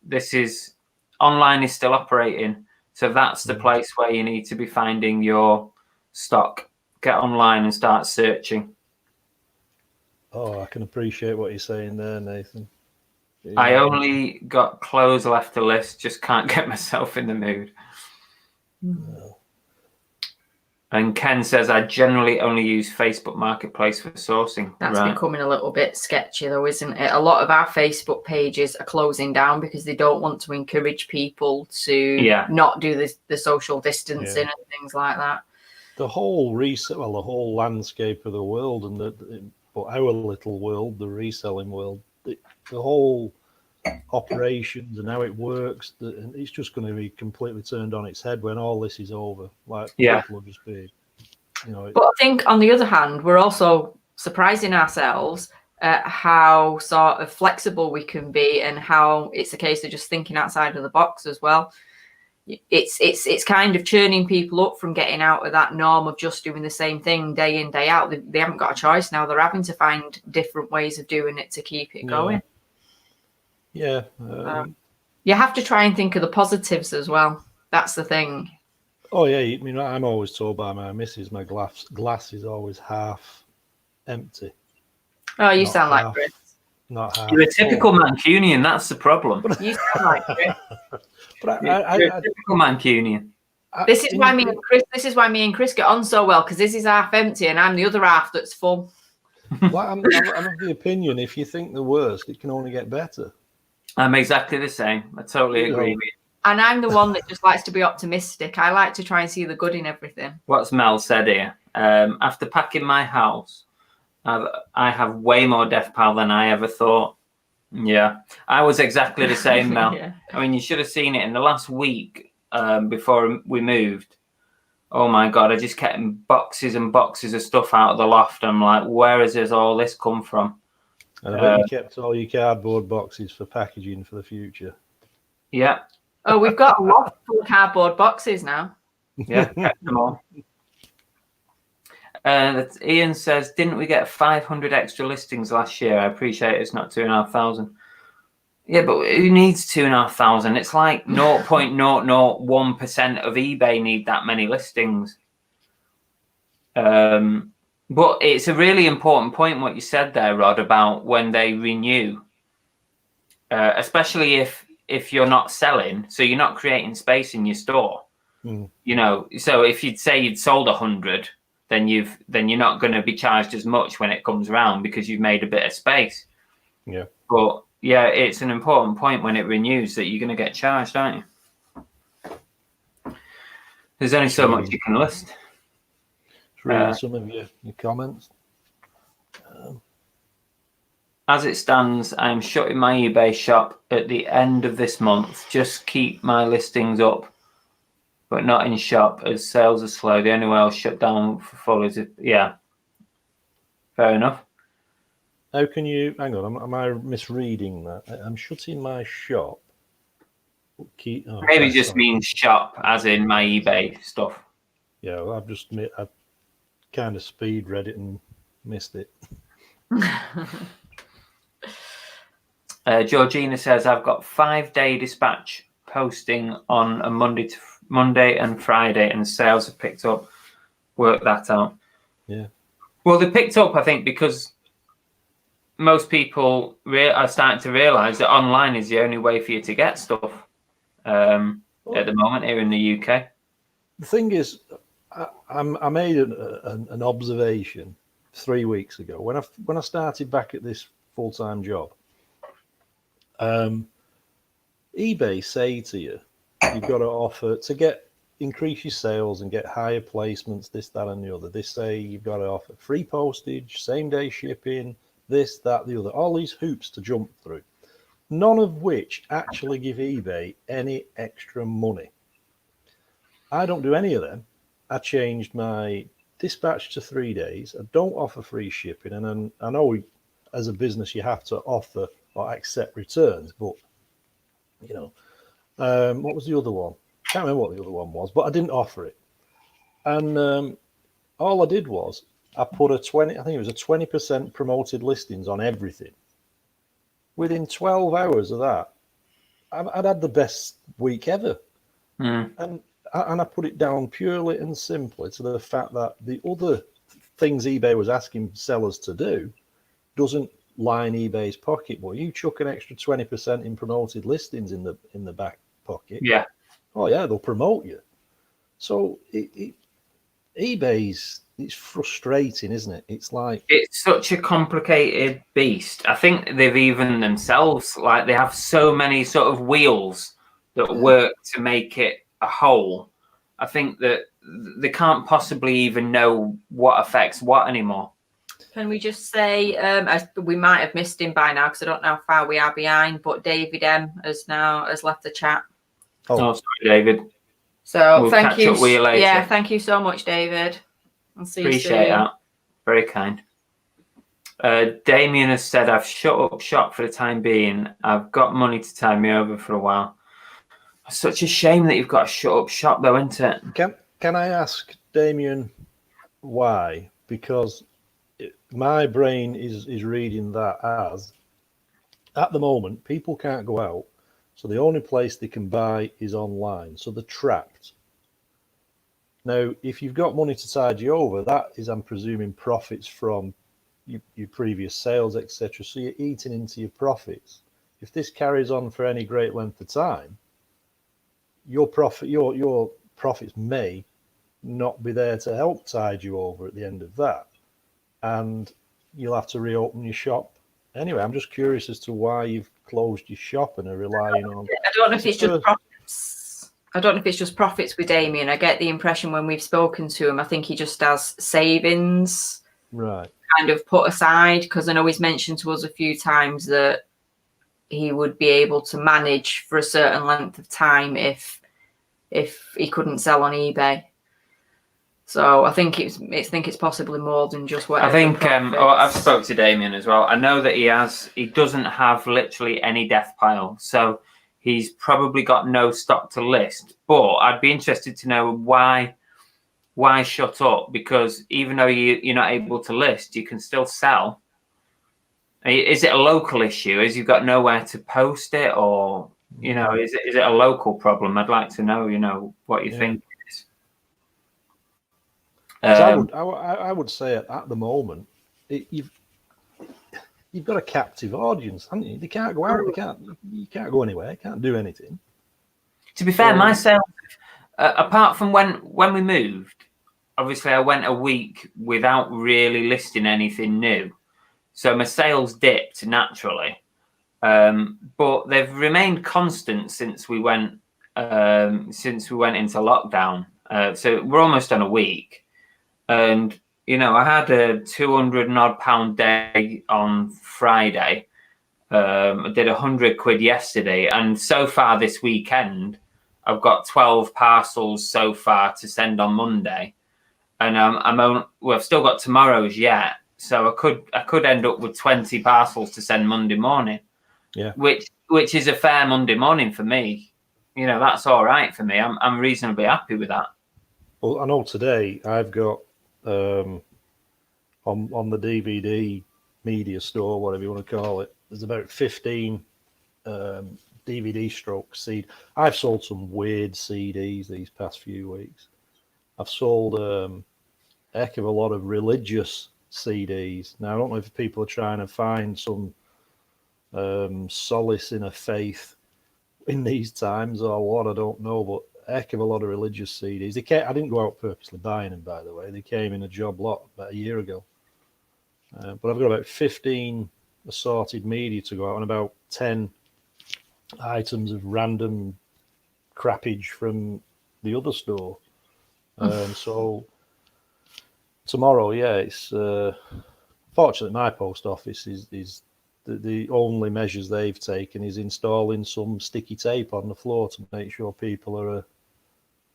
online is still operating. So that's the place where you need to be finding your stock. Get online and start searching. Oh, I can appreciate what you're saying there, Nathan. Yeah. I only got clothes left to list, just can't get myself in the mood. No. And Ken says, I generally only use Facebook Marketplace for sourcing. That's becoming a little bit sketchy though, isn't it? A lot of our Facebook pages are closing down because they don't want to encourage people to not do the social distancing and things like that. The whole the whole landscape of the world and our little world, the reselling world, the whole operations and how it works, it's just going to be completely turned on its head when all this is over. People will just be, But I think on the other hand, we're also surprising ourselves at how sort of flexible we can be and how it's a case of just thinking outside of the box as well. It's kind of churning people up from getting out of that norm of just doing the same thing day in, day out. They haven't got a choice now. They're having to find different ways of doing it to keep it going. Yeah. You have to try and think of the positives as well. That's the thing. Oh, yeah. I mean, I'm always told by my missus, my glass is always half empty. Oh, you sound like Chris. Not half. You're a typical Mancunian. That's the problem. You sound like Chris. But you're a typical Mancunian. This is why me and Chris get on so well, because this is half empty and I'm the other half that's full. Well, I'm of the opinion, if you think the worst, it can only get better. I'm exactly the same. I totally agree with you. And I'm the one that just likes to be optimistic. I like to try and see the good in everything. What's Mel said here? After packing my house, I have way more death pile than I ever thought. Yeah, I was exactly the same, Mel. I mean, you should have seen it in the last week before we moved. Oh my God, I just kept boxes and boxes of stuff out of the loft. I'm like, where has all this come from? And I bet you kept all your cardboard boxes for packaging for the future. Yeah. Oh, we've got a lot of cardboard boxes now. Yeah, kept them all. Ian says, didn't we get 500 extra listings last year? I appreciate it's not 2,500. Yeah, but who needs 2,500? It's like 0.001% of eBay need that many listings. But it's a really important point what you said there, Rod, about when they renew. especially if you're not selling, so you're not creating space in your store. You know, so if you'd say you'd sold 100, then you're not going to be charged as much when it comes around because you've made a bit of space. Yeah. But yeah, it's an important point when it renews that you're going to get charged, aren't you? There's only so much you can list. Just reading some of your comments. As it stands, I'm shutting my eBay shop at the end of this month. Just keep my listings up, but not in shop as sales are slow. The only way I'll shut down for full is if, yeah. Fair enough. How can you, hang on, am I misreading that? I'm shutting my shop. Maybe just means shop, as in my eBay stuff. Yeah, well, I kind of speed read it and missed it. Georgina says, I've got 5-day dispatch posting on a Monday and Friday, and sales have picked up. Work that out. Yeah. Well, they picked up, I think, because most people are starting to realise that online is the only way for you to get stuff at the moment here in the UK. The thing is, I made an observation 3 weeks ago when I started back at this full-time job. eBay say to you, you've got to offer to increase your sales and get higher placements, this, that, and the other. They say you've got to offer free postage, same-day shipping, this, that, the other, all these hoops to jump through, none of which actually give eBay any extra money. I don't do any of them. I changed my dispatch to 3 days. I don't offer free shipping, and I know as a business you have to offer or accept returns, but you know, what was the other one? Can't remember what the other one was, but I didn't offer it. And all I did was I put I think it was a 20% promoted listings on everything. Within 12 hours of that, I'd had the best week ever. And I put it down purely and simply to the fact that the other things eBay was asking sellers to do doesn't line eBay's pocket. Well, you chuck an extra 20% in promoted listings in the back pocket. Yeah. Oh yeah, they'll promote you. So eBay's, it's frustrating, isn't it? It's like, it's such a complicated beast. I think they've even themselves, like, they have so many sort of wheels that work to make it a whole. I think that they can't possibly even know what affects what anymore. Can we just say, we might have missed him by now because I don't know how far we are behind, but David M has left the chat. Oh, sorry, David. So we'll thank catch you. Up with you later. Yeah, thank you so much, David. I'll see you soon. Appreciate that. Very kind. Damien has said, I've shut up shop for the time being. I've got money to tide me over for a while. It's such a shame that you've got to shut up shop, though, isn't it? Can I ask Damien why? Because my brain is reading that as, at the moment, people can't go out, so the only place they can buy is online, so they're trapped. Now, if you've got money to tide you over, that is, I'm presuming, profits from your previous sales, etc. So you're eating into your profits. If this carries on for any great length of time, your profits may not be there to help tide you over at the end of that, and you'll have to reopen your shop. Anyway, I'm just curious as to why you've closed your shop and are relying on. I don't know if it's just profits. I don't know if it's just profits with Damien. I get the impression when we've spoken to him, I think he just has savings, right, kind of put aside, because I know he's mentioned to us a few times that he would be able to manage for a certain length of time if he couldn't sell on eBay. So I think it's possibly more than just what I think. I've spoke to Damien as well. I know that he doesn't have literally any death pile, so he's probably got no stock to list. But I'd be interested to know why shut up, because even though you're not able to list, you can still sell. Is it a local issue? Is you've got nowhere to post it, or is it a local problem? I'd like to know, what you think. I would say at the moment, you've got a captive audience, haven't you? They can't go out. You can't go anywhere. Can't do anything. To be fair, my sales, apart from when we moved, obviously I went a week without really listing anything new, so my sales dipped naturally. But they've remained constant since we went into lockdown. So we're almost on a week, and I had a £200 and odd pound day on Friday. I did £100 yesterday, and so far this weekend, I've got 12 parcels so far to send on Monday, and I've still got tomorrow's yet, so I could end up with 20 parcels to send Monday morning. Yeah, which is a fair Monday morning for me. That's all right for me. I'm reasonably happy with that. Well, I know today I've got on the DVD media store, whatever you want to call it, there's about 15 DVD stroke CD. I've sold some weird CDs these past few weeks. I've sold a heck of a lot of religious CDs. Now, I don't know if people are trying to find some solace in a faith in these times or what, I don't know, but a heck of a lot of religious CDs. I didn't go out purposely buying them, by the way. They came in a job lot about a year ago. But I've got about 15 assorted media to go out and about 10 items of random crappage from the other store. So tomorrow, it's fortunately my post office is the only measures they've taken is installing some sticky tape on the floor to make sure people are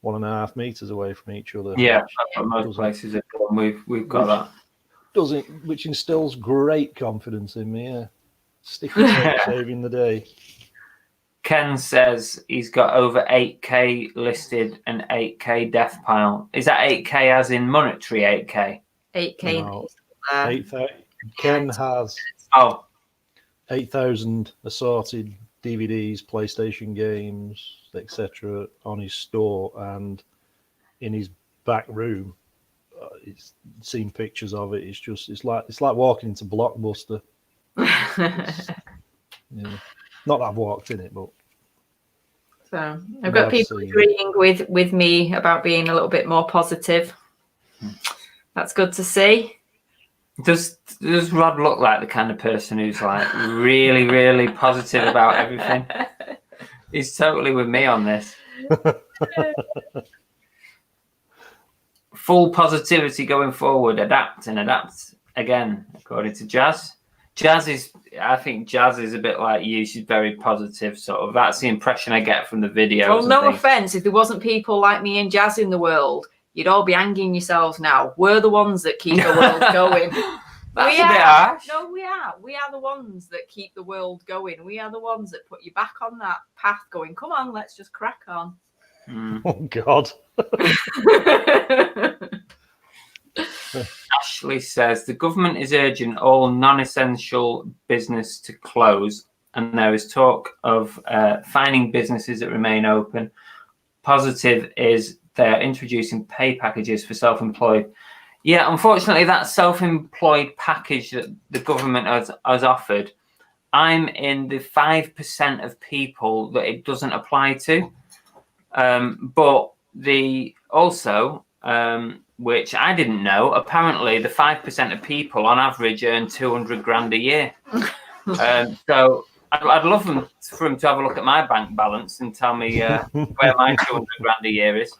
1.5 meters away from each other. Yeah, that's what most places are doing. We've got that. Which instills great confidence in me. Yeah, sticky tape saving the day. Ken says he's got over 8K listed and 8K death pile. Is that 8K as in monetary 8K? 8K. No, 8,000. Ken has 8,000 assorted DVDs, PlayStation games, etc. on his store, and in his back room, he's seen pictures of it. It's like walking into Blockbuster. Yeah. Not that I've walked in it, but so I've got people agreeing with me about being a little bit more positive. That's good to see. Does Rod look like the kind of person who's like really, really positive about everything? He's totally with me on this. Full positivity going forward. Adapt and adapt again, according to Jazz. I think Jazz is a bit like you. She's very positive, sort of. That's the impression I get from the videos. Well, no offense, if there wasn't people like me and Jazz in the world, you'd all be hanging yourselves now. We're the ones that keep the world going. That's a bit harsh. No, we are. We are the ones that keep the world going. We are the ones that put you back on that path going, come on, let's just crack on. Oh, God. Ashley says the government is urging all non-essential business to close, and there is talk of fining businesses that remain open. Positive is they're introducing pay packages for self-employed. Yeah, unfortunately, that self-employed package that the government has offered, I'm in the 5% of people that it doesn't apply to. But which I didn't know, apparently the 5% of people on average earn 200 grand a year. So I'd love for him to have a look at my bank balance and tell me where my 200 grand a year is.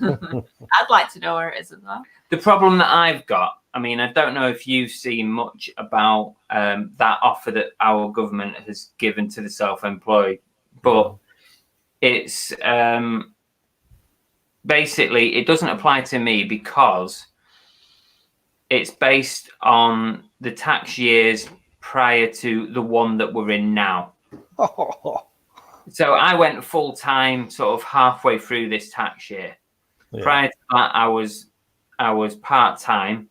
I'd like to know where it is as well. The problem that I've got, I mean, I don't know if you've seen much about that offer that our government has given to the self-employed, but it's basically, it doesn't apply to me because it's based on the tax years prior to the one that we're in now. So I went full time sort of halfway through this tax year. Yeah. Prior to that, I was part time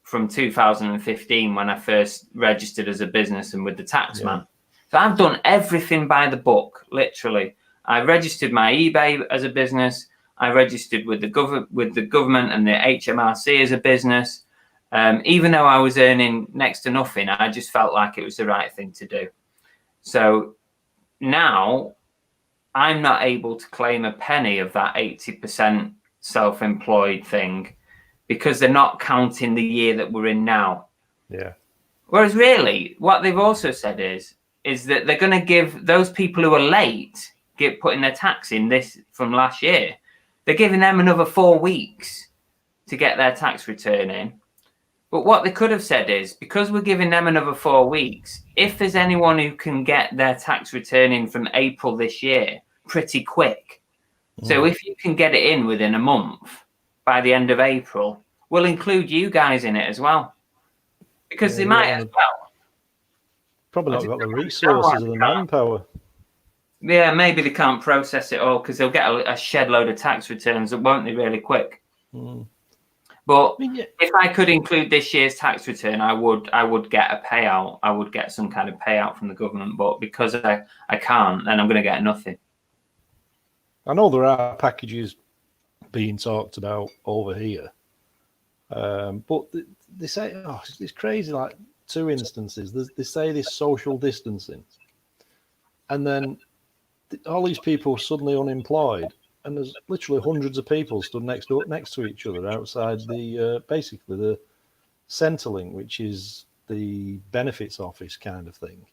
from 2015 when I first registered as a business and with the taxman. Yeah. So I've done everything by the book, literally. I registered my eBay as a business. I registered with the government and the HMRC as a business. Even though I was earning next to nothing, I just felt like it was the right thing to do. So now I'm not able to claim a penny of that 80% self-employed thing because they're not counting the year that we're in now. Yeah. Whereas really, what they've also said is that they're going to give those people who are late, putting their tax in this from last year, they're giving them another 4 weeks to get their tax return in. But what they could have said is, because we're giving them another 4 weeks, if there's anyone who can get their tax return in from April this year pretty quick, so if you can get it in within a month by the end of April, we'll include you guys in it as well. Because they might as well. Probably not got the resources or the manpower. Yeah, maybe they can't process it all because they'll get a shed load of tax returns, won't they, really quick? But if I could include this year's tax return, I would get a payout. I would get some kind of payout from the government. But because I can't, then I'm going to get nothing. I know there are packages being talked about over here, but they say, it's crazy, like 2 instances. They say this social distancing, and then all these people are suddenly unemployed, and there's literally hundreds of people stood next to each other outside the basically the Centrelink, which is the benefits office kind of thing.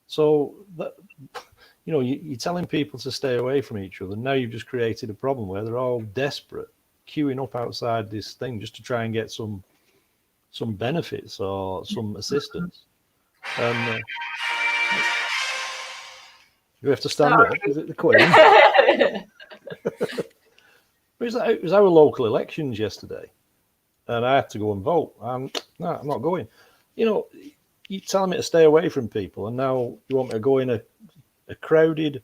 So that, you're telling people to stay away from each other. Now you've just created a problem where they're all desperate, queuing up outside this thing just to try and get some benefits or some assistance. And you have to stand up. Is it the Queen? It was our local elections yesterday, and I had to go and vote. I'm not going. You tell me to stay away from people, and now you want me to go in a crowded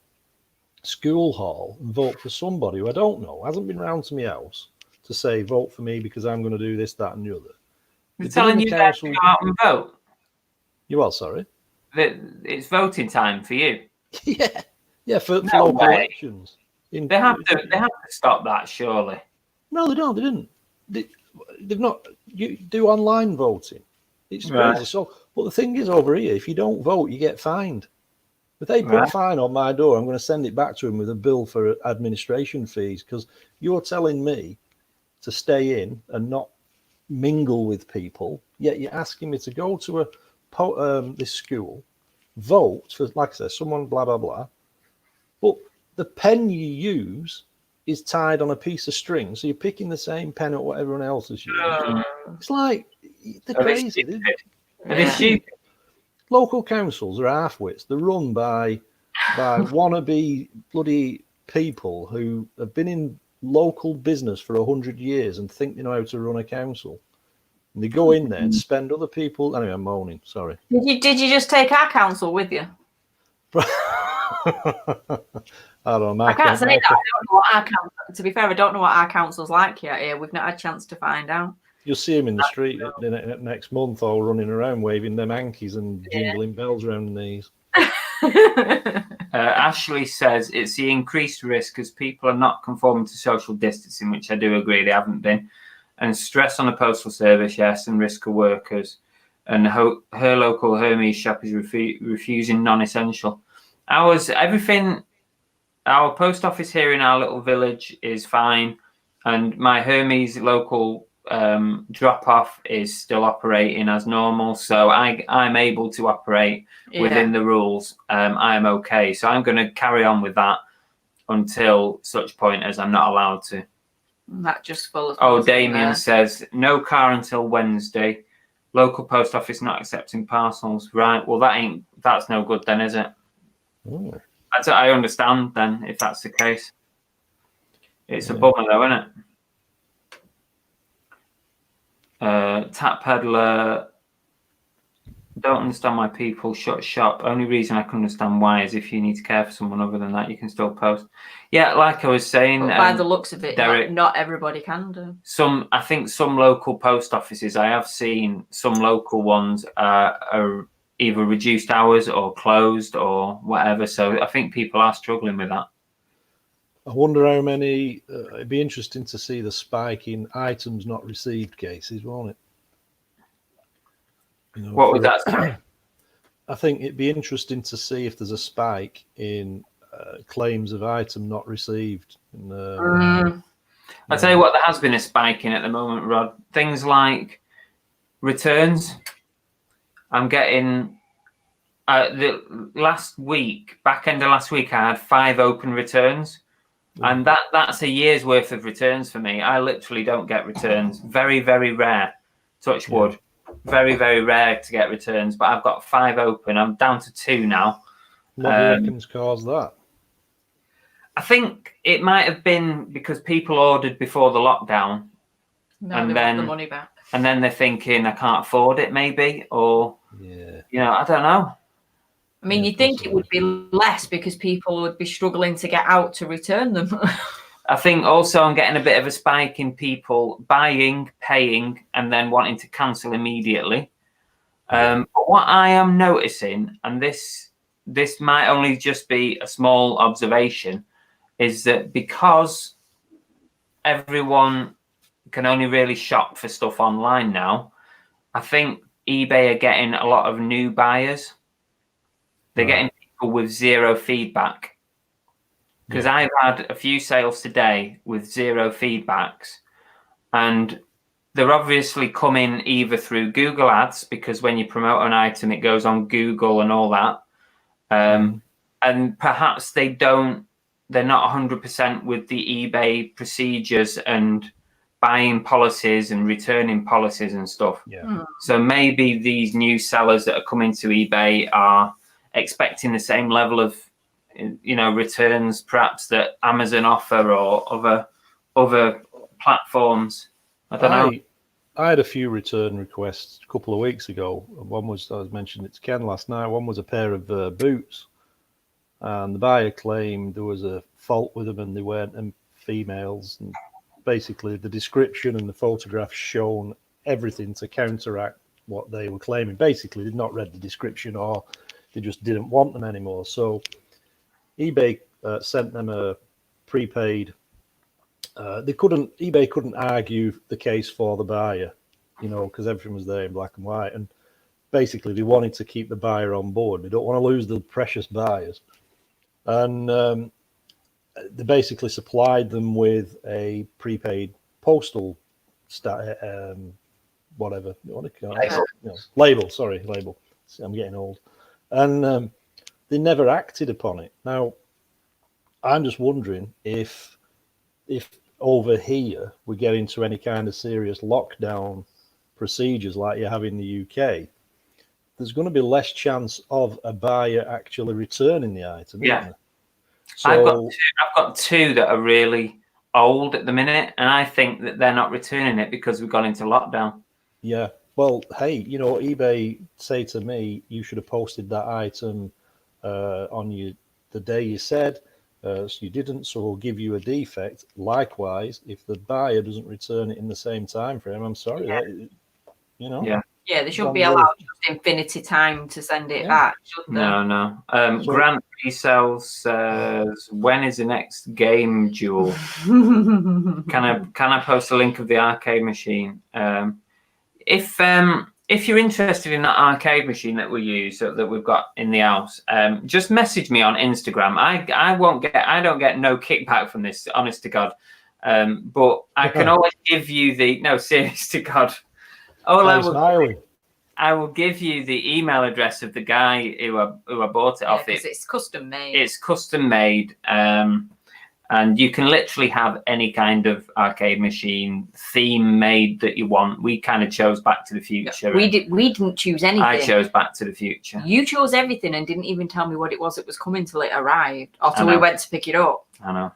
school hall and vote for somebody who I don't know, hasn't been round to my house to say vote for me because I'm going to do this, that, and the other. They're telling you guys to go out and vote. You are, sorry? It's voting time for you. Yeah, for local elections. They have to stop that, surely. No, they don't. They didn't. They've not. You do online voting. It's crazy. So, but the thing is, over here, if you don't vote, you get fined. If they put a fine on my door, I'm going to send it back to them with a bill for administration fees, because you're telling me to stay in and not mingle with people, yet you're asking me to go to this school, vote for, like I said, someone, blah, blah, blah. But the pen you use is tied on a piece of string, so you're picking the same pen at what everyone else is using. It's like, they're crazy. They're stupid. Local councils are half-wits. They're run by wannabe bloody people who have been in local business for 100 years and think they know how to run a council. And they go in there and spend other people. Anyway, I'm moaning. Sorry. Did you just take our council with you? I don't know. I can't say that. I don't know what our council. To be fair, I don't know what our council's like yet. Here, we've not had a chance to find out. You'll see him in the street next month, all running around waving them hankies and jingling bells around the knees. Ashley says it's the increased risk because people are not conforming to social distancing, which I do agree they haven't been, and stress on the postal service, yes, and risk of workers. And her local Hermes shop is refusing non-essential. Our post office here in our little village is fine, and my Hermes local drop off is still operating as normal, so I'm able to operate within the rules. I am okay, so I'm going to carry on with that until such point as I'm not allowed to. That just full of Damien says no car until Wednesday. Local post office not accepting parcels. Right, well that's no good then, is it? I understand then if that's the case. It's a bummer though, isn't it? Tap Peddler, don't understand why people shut shop. Only reason I can understand why is if you need to care for someone. Other than that, you can still post. Yeah, like I was saying, but by the looks of it, Derek, not everybody can do. I think some local post offices, I have seen some local ones are either reduced hours or closed or whatever. So I think people are struggling with that. I wonder how many. It'd be interesting to see the spike in items not received cases, won't it? You know, What was that? Sorry? I think it'd be interesting to see if there's a spike in claims of item not received. And, I'll tell you what, there has been a spike in at the moment, Rod. Things like returns. I'm getting the last week, back end of last week, I had 5 open returns, and that's a year's worth of returns for me. I literally don't get returns. Very, very rare. Touch wood. Very, very rare to get returns, but I've got 5 open. I'm down to 2 now. What do you reckon's caused that? I think it might have been because people ordered before the lockdown, and then want the money back, and then they're thinking I can't afford it, maybe, or you know, I don't know. I mean, you'd think it would be less because people would be struggling to get out to return them. I think also I'm getting a bit of a spike in people buying, paying, and then wanting to cancel immediately. But what I am noticing, and this might only just be a small observation, is that because everyone can only really shop for stuff online now, I think eBay are getting a lot of new buyers. They're getting people with 0 feedback. Because I've had a few sales today with 0 feedbacks, and they're obviously coming either through Google Ads, because when you promote an item, it goes on Google and all that. And perhaps they're not 100% with the eBay procedures and buying policies and returning policies and stuff. So maybe these new sellers that are coming to eBay are expecting the same level of, you know, returns perhaps that Amazon offer or other platforms. I don't know. I had a few return requests a couple of weeks ago. One was, I was mentioning it to Ken last night, one was a pair of boots, and the buyer claimed there was a fault with them and they weren't females, and basically the description and the photographs shown everything to counteract what they were claiming. Basically they'd not read the description, or they just didn't want them anymore. So eBay sent them a prepaid. eBay couldn't argue the case for the buyer, you know, because everything was there in black and white. And basically they wanted to keep the buyer on board. They don't want to lose the precious buyers. And they basically supplied them with a prepaid postal whatever you want to call it, label. Sorry, label. I'm getting old. And they never acted upon it. Now, I'm just wondering if over here we get into any kind of serious lockdown procedures like you have in the UK, there's going to be less chance of a buyer actually returning the item. Isn't there? So, I've got 2 that are really old at the minute, and I think that they're not returning it because we've gone into lockdown. Yeah. Well, hey, you know, eBay say to me, you should have posted that item on the day you said. So you didn't, so we'll give you a defect. Likewise, if the buyer doesn't return it in the same time frame, I'm sorry, you know. Yeah, they shouldn't be allowed just infinity time to send it back, should they? No. Grant Resells says, when is the next game duel? Can I post a link of the arcade machine? If you're interested in that arcade machine that we use, that we've got in the house, just message me on Instagram. I don't get no kickback from this, honest to God. But I can always give you no, serious to God. I will give you the email address of the guy who I bought it off. It's custom made. It's custom made. And you can literally have any kind of arcade machine theme made that you want. We kind of chose Back to the Future. We didn't choose anything. I chose Back to the Future. You chose everything and didn't even tell me what it was that was coming till it arrived, or till we went to pick it up. I know.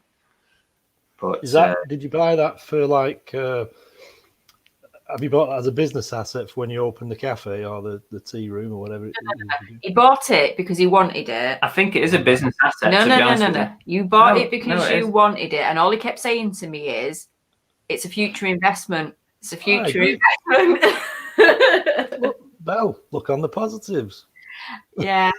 But did you buy that for like? Have you bought that as a business asset for when you open the cafe or the tea room or whatever? He bought it because he wanted it. I think it is a business asset. No. You bought it because you wanted it, and all he kept saying to me is, "It's a future investment. It's a future investment." Look on the positives. Yeah.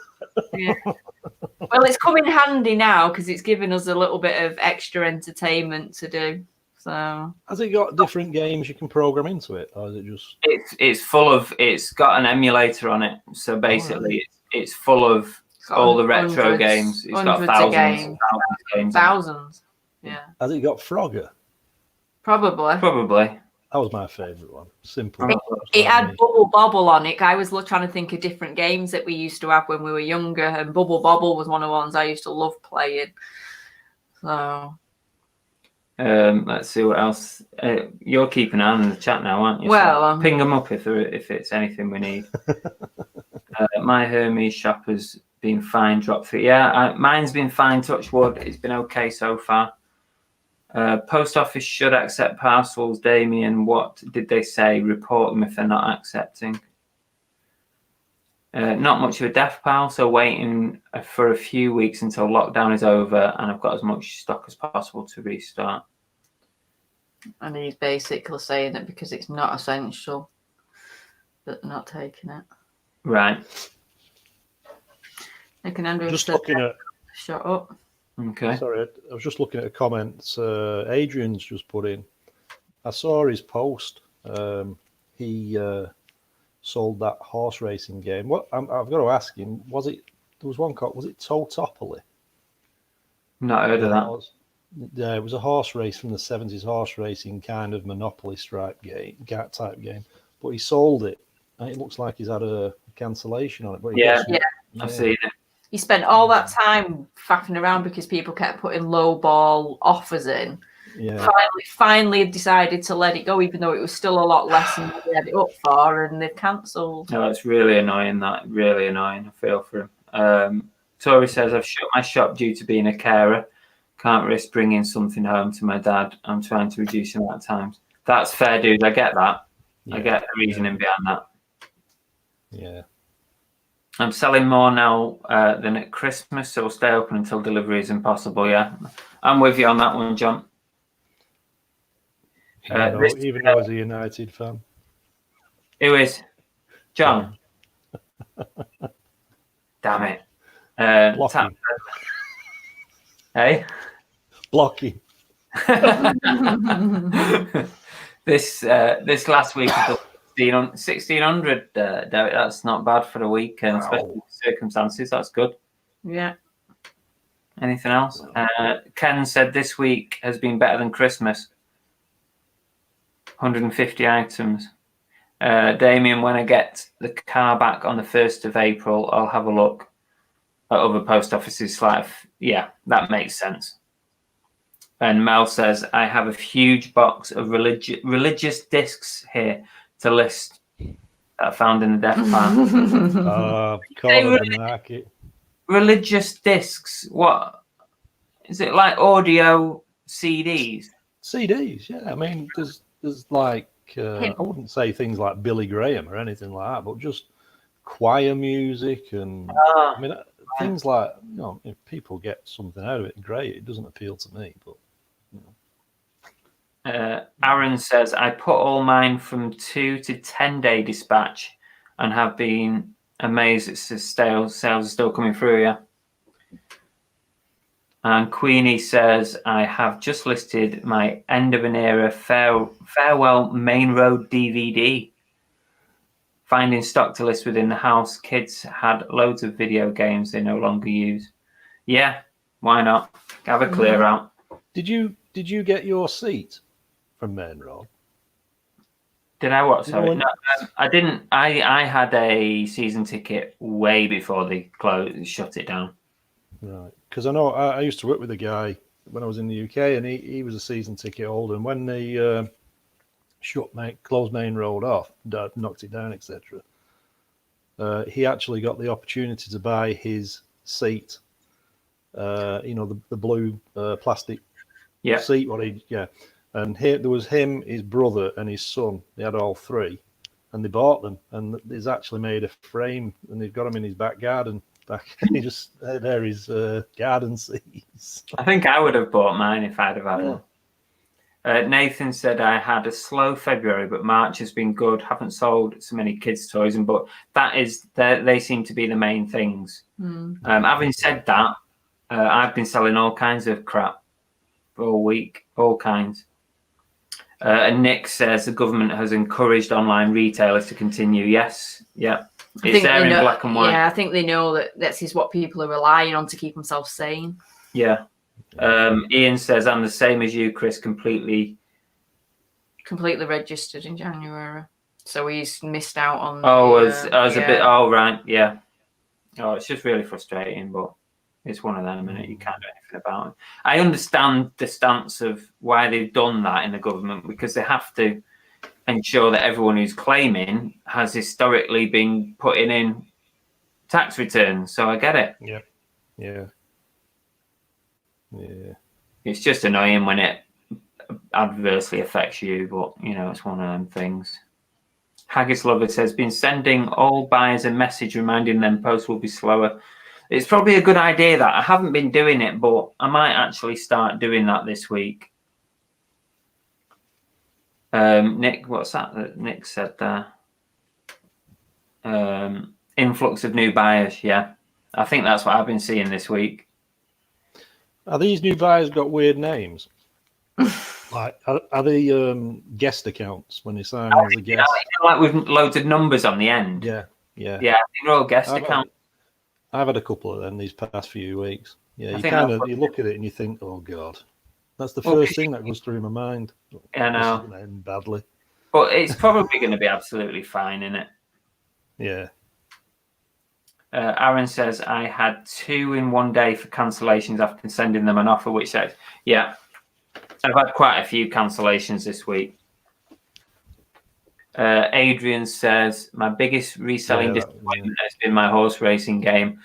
Well, it's come in handy now because it's given us a little bit of extra entertainment to do. So has it got different games you can program into it, or is it just? It's got an emulator on it, so basically it's full of all the retro games. It's got thousands of games. Thousands. Yeah. Has it got Frogger? Probably. That was my favourite one. Simple. It had Bubble Bobble on it. I was trying to think of different games that we used to have when we were younger, and Bubble Bobble was one of the ones I used to love playing. So, let's see what else. You're keeping an eye on the chat now, aren't you? Well, so ping them up if it's anything we need. My Hermes shop has been fine. Drop for mine's been fine. Touch wood. It's been okay so far. Post office should accept parcels. Damien, what did they say? Report them if they're not accepting. Not much of a death pile, so waiting for a few weeks until lockdown is over, and I've got as much stock as possible to restart. And he's basically saying that because it's not essential, that they're not taking it. Right. They can Andrew just looking at. Shut up. Okay. Sorry, I was just looking at a comment Adrian's just put in. I saw his post. He sold that horse racing game. What I've got to ask him, was it? There was one called, was it Totopoly? Not heard of that. Yeah, it was a horse race from the 70s, horse racing kind of Monopoly type game. But he sold it, and it looks like he's had a cancellation on it. But I've seen it. He spent all that time faffing around because people kept putting low ball offers in. Yeah. Finally decided to let it go, even though it was still a lot less than they had it up for, and they've cancelled. No, it's really annoying. That really annoying. I feel for him. Tori says, I've shut my shop due to being a carer. Can't risk bringing something home to my dad. I'm trying to reduce the amount of times. That's fair, dude. I get that. I get the reasoning behind that. Yeah. I'm selling more now than at Christmas, so we'll stay open until delivery is impossible. Yeah, I'm with you on that one, John. Even though as a United fan. Who is? John? Damn it. Blocking. Hey? Blocking. This last week, 1,600, Derek, that's not bad for a week, and especially in circumstances, that's good. Yeah. Anything else? Ken said this week has been better than Christmas. 150 items. Damien, when I get the car back on the 1st of April, I'll have a look at other post offices. Yeah, that makes sense. And Mel says, I have a huge box of religious discs here to list that I found in the death pile. Corner of the market. Religious discs? What? Is it like audio CDs? CDs, yeah. I mean, there's like, I wouldn't say things like Billy Graham or anything like that, but just choir music and, I mean, things like, if people get something out of it, great. It doesn't appeal to me, but, Aaron says, I put all mine from 2 to 10 day dispatch and have been amazed that sales are still coming through, yeah. And Queenie says, I have just listed my end of an era farewell main road DVD. Finding stock to list within the house. Kids had loads of video games they no longer use. Yeah, why not? Have a clear out. Did you get your seat from Main Road? Did I what? Sorry, no, I didn't. I had a season ticket way before they shut it down. Right, because I know I used to work with a guy when I was in the UK, and he was a season ticket holder. And when they closed Main Road off, knocked it down, etc., he actually got the opportunity to buy his seat. The blue plastic seat. And here there was him, his brother, and his son. They had all three, and they bought them. And he's actually made a frame, and they've got them in his back garden. He just there his garden seats. I think I would have bought mine if I'd have had one. Nathan said I had a slow February, but March has been good. Haven't sold so many kids' toys, but they seem to be the main things. Having said that, I've been selling all kinds of crap for a week, all kinds. And Nick says the government has encouraged online retailers to continue. Yes, yeah. It's there in black and white. Yeah, I think they know that this is what people are relying on to keep themselves sane. Yeah. Ian says, I'm the same as you, Chris, completely registered in January. So he's missed out on a bit. Oh, right. Yeah. Oh, it's just really frustrating, but it's one of them, and you can't do anything about it. I understand the stance of why they've done that in the government, because they have to ensure that everyone who's claiming has historically been putting in tax returns. So I get it. Yeah. It's just annoying when it adversely affects you, but it's one of them things. Haggis Lover says, been sending all buyers a message reminding them posts will be slower. It's probably a good idea that I haven't been doing it, but I might actually start doing that this week. Nick, what's that Nick said there? Influx of new buyers. Yeah, I think that's what I've been seeing this week. Are these new buyers got weird names? Like, are they guest accounts when you sign on as a guest? Like with loads of numbers on the end. Yeah. I think they're all guest accounts. I've had a couple of them these past few weeks. Yeah, you look at it and you think, oh God, that's the first thing that goes through my mind. I know. This is going to end badly. But it's probably going to be absolutely fine, isn't it? Yeah. Aaron says, I had 2 in one day for cancellations after sending them an offer, which says, yeah, I've had quite a few cancellations this week. Adrian says, my biggest reselling disappointment has been my horse racing game.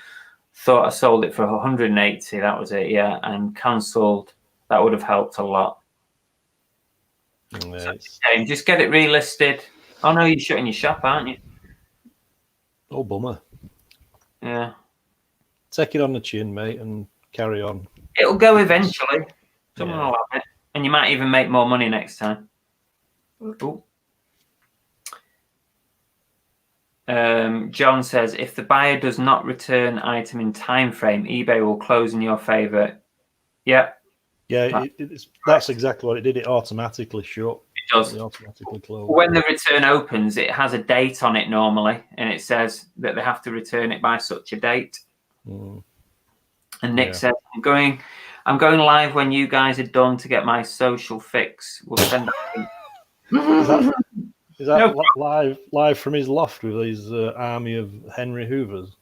Thought I sold it for 180. That was it, yeah, and cancelled. That would have helped a lot. So, just get it relisted. Oh no, you're shutting your shop, aren't you? Oh, bummer. Yeah. Take it on the chin, mate, and carry on. It'll go eventually. Someone will have it. And you might even make more money next time. Ooh. John says, if the buyer does not return item in time frame, eBay will close in your favor. Yeah. Yeah, that's exactly what it did. It automatically shut. It does. It automatically closed. When the return opens, it has a date on it normally, and it says that they have to return it by such a date. And Nick says, I'm going live when you guys are done to get my social fix. We'll send it. Is that live from his loft with his army of Henry Hoovers?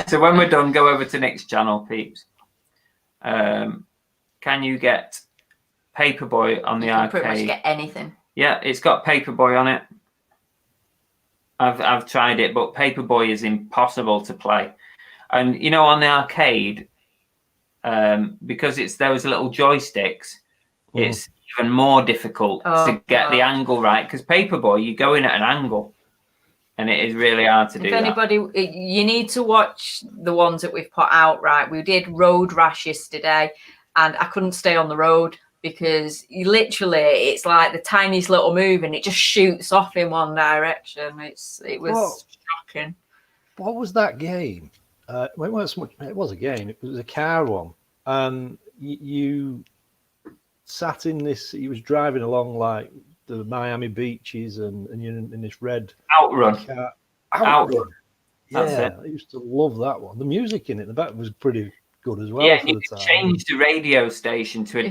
So when we're done, go over to Nick's channel, peeps. Can you get Paperboy on the arcade? Pretty much get anything. Yeah, it's got Paperboy on it. I've tried it, but Paperboy is impossible to play. And on the arcade, because there was little joysticks, it's even more difficult to get the angle right. Because Paperboy, you go in at an angle, and it is really hard to do. If anybody, you need to watch the ones that we've put out. Right, we did Road Rash yesterday, and I couldn't stay on the road because it's like the tiniest little move, and it just shoots off in one direction. It was shocking. What was that game? It was a game. It was a car one, and you sat in this. He was driving along like the Miami beaches, and you're in this red Outrun. car. Outrun. Yeah, I used to love that one. The music in it, the back was pretty good as well. Yeah, for you the could time. change the radio station to a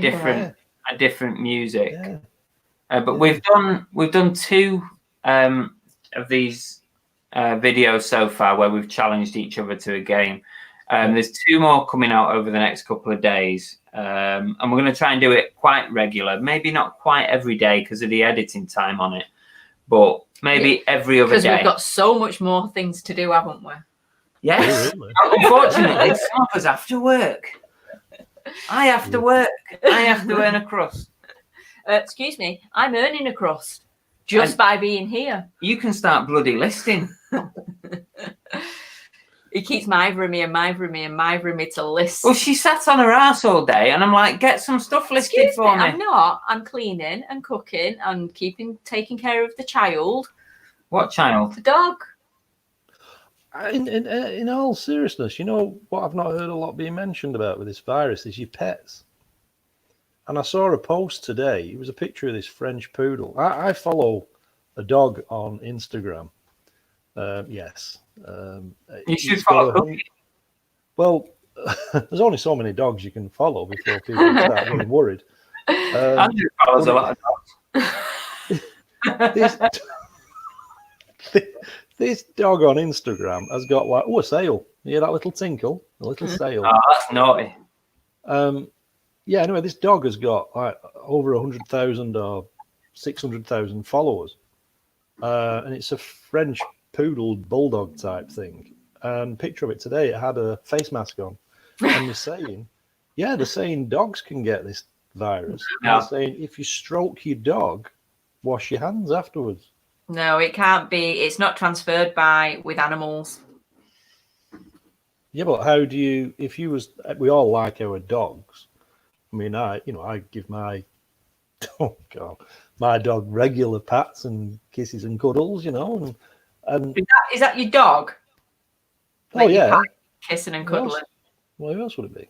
different music. Yeah. But we've done 2 of these videos so far where we've challenged each other to a game. There's 2 more coming out over the next couple of days, and we're going to try and do it quite regular. Maybe not quite every day because of the editing time on it, but maybe every other day. Because we've got so much more things to do, haven't we? Yes. Really? Unfortunately, some of us have to work. I have to work. I have to earn a crust. Excuse me, I'm earning a crust just by being here. You can start bloody listing. He keeps mithering me to list. Well, she sat on her ass all day, and I'm like, get some stuff listed for me. I'm not. I'm cleaning and cooking and taking care of the child. What child? The dog. In all seriousness, what I've not heard a lot being mentioned about with this virus is your pets. And I saw a post today. It was a picture of this French poodle. I follow a dog on Instagram. Yes. You should it's got follow. Well, there's only so many dogs you can follow before people start getting worried. Andrew follows a lot of dogs. This dog on Instagram has got like, a sail. You hear that little tinkle? A little sail. Oh, that's naughty. Yeah, anyway, this dog has got like over 100,000 or 600,000 followers. And it's a French poodle bulldog type thing. And picture of it today, it had a face mask on. And they're saying dogs can get this virus. Yeah. They're saying if you stroke your dog, wash your hands afterwards. No, it can't be. It's not transferred with animals. Yeah, but how do you, we all like our dogs. I mean, I give my dog regular pats and kisses and cuddles, and Is that your dog? Like yeah, kissing and cuddling. Well, who else would it be?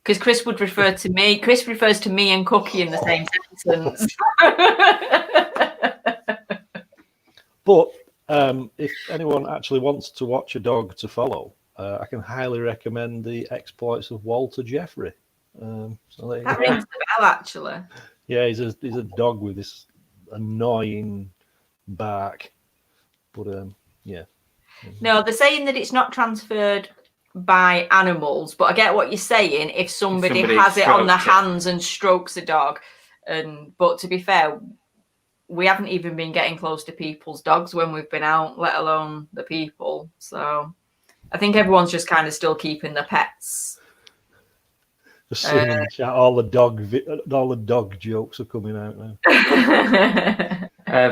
Because Chris would refer to me. Chris refers to me and Cookie in the same sentence. But if anyone actually wants to watch a dog to follow, I can highly recommend the exploits of Walter Jeffrey. So that rings a bell, actually. Yeah, he's a dog with this annoying bark. But yeah. No, they're saying that it's not transferred by animals, but I get what you're saying. If somebody has it on their hands and strokes a dog, but to be fair, we haven't even been getting close to people's dogs when we've been out, let alone the people. So I think everyone's just kind of still keeping the pets. Just seeing in the chat, all the dog jokes are coming out now.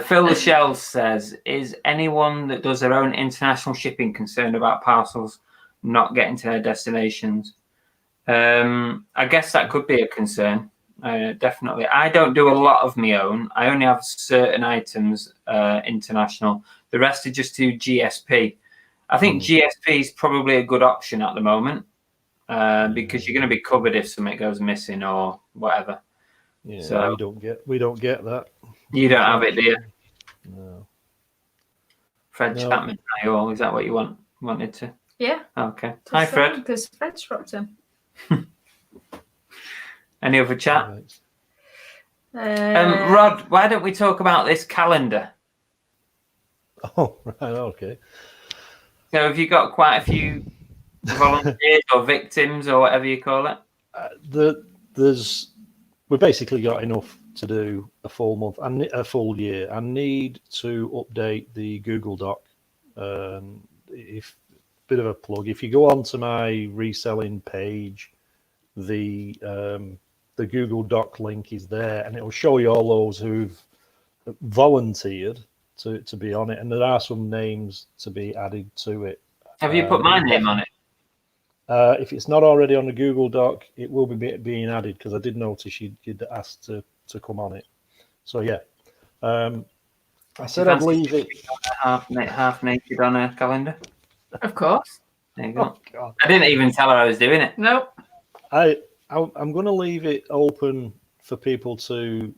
Phil Shell says, is anyone that does their own international shipping concerned about parcels not getting to their destinations? I guess that could be a concern. Definitely. I don't do a lot of my own. I only have certain items international. The rest are just to GSP. I think GSP is probably a good option at the moment because you're going to be covered if something goes missing or whatever. Yeah, so we don't get that. You don't have it, do you? No. Fred Chapman, is that what you wanted to? Yeah. Okay. Hi, Fred. Because Fred's dropped him. Any other chat? Rod, why don't we talk about this calendar? Oh, right, okay. So have you got quite a few volunteers or victims or whatever you call it? We've basically got enough to do a full month and a full year. I need to update the Google Doc. If bit of a plug, if you go onto my reselling page, the Google Doc link is there, and it will show you all those who've volunteered to be on it, and there are some names to be added to it. Have you put my name on it? If it's not already on the Google Doc, it will be being added because I did notice you'd asked to come on it. So yeah, I said I'd leave it half naked on a calendar. Of course. There you go. God. I didn't even tell her I was doing it. Nope. I'm going to leave it open for people to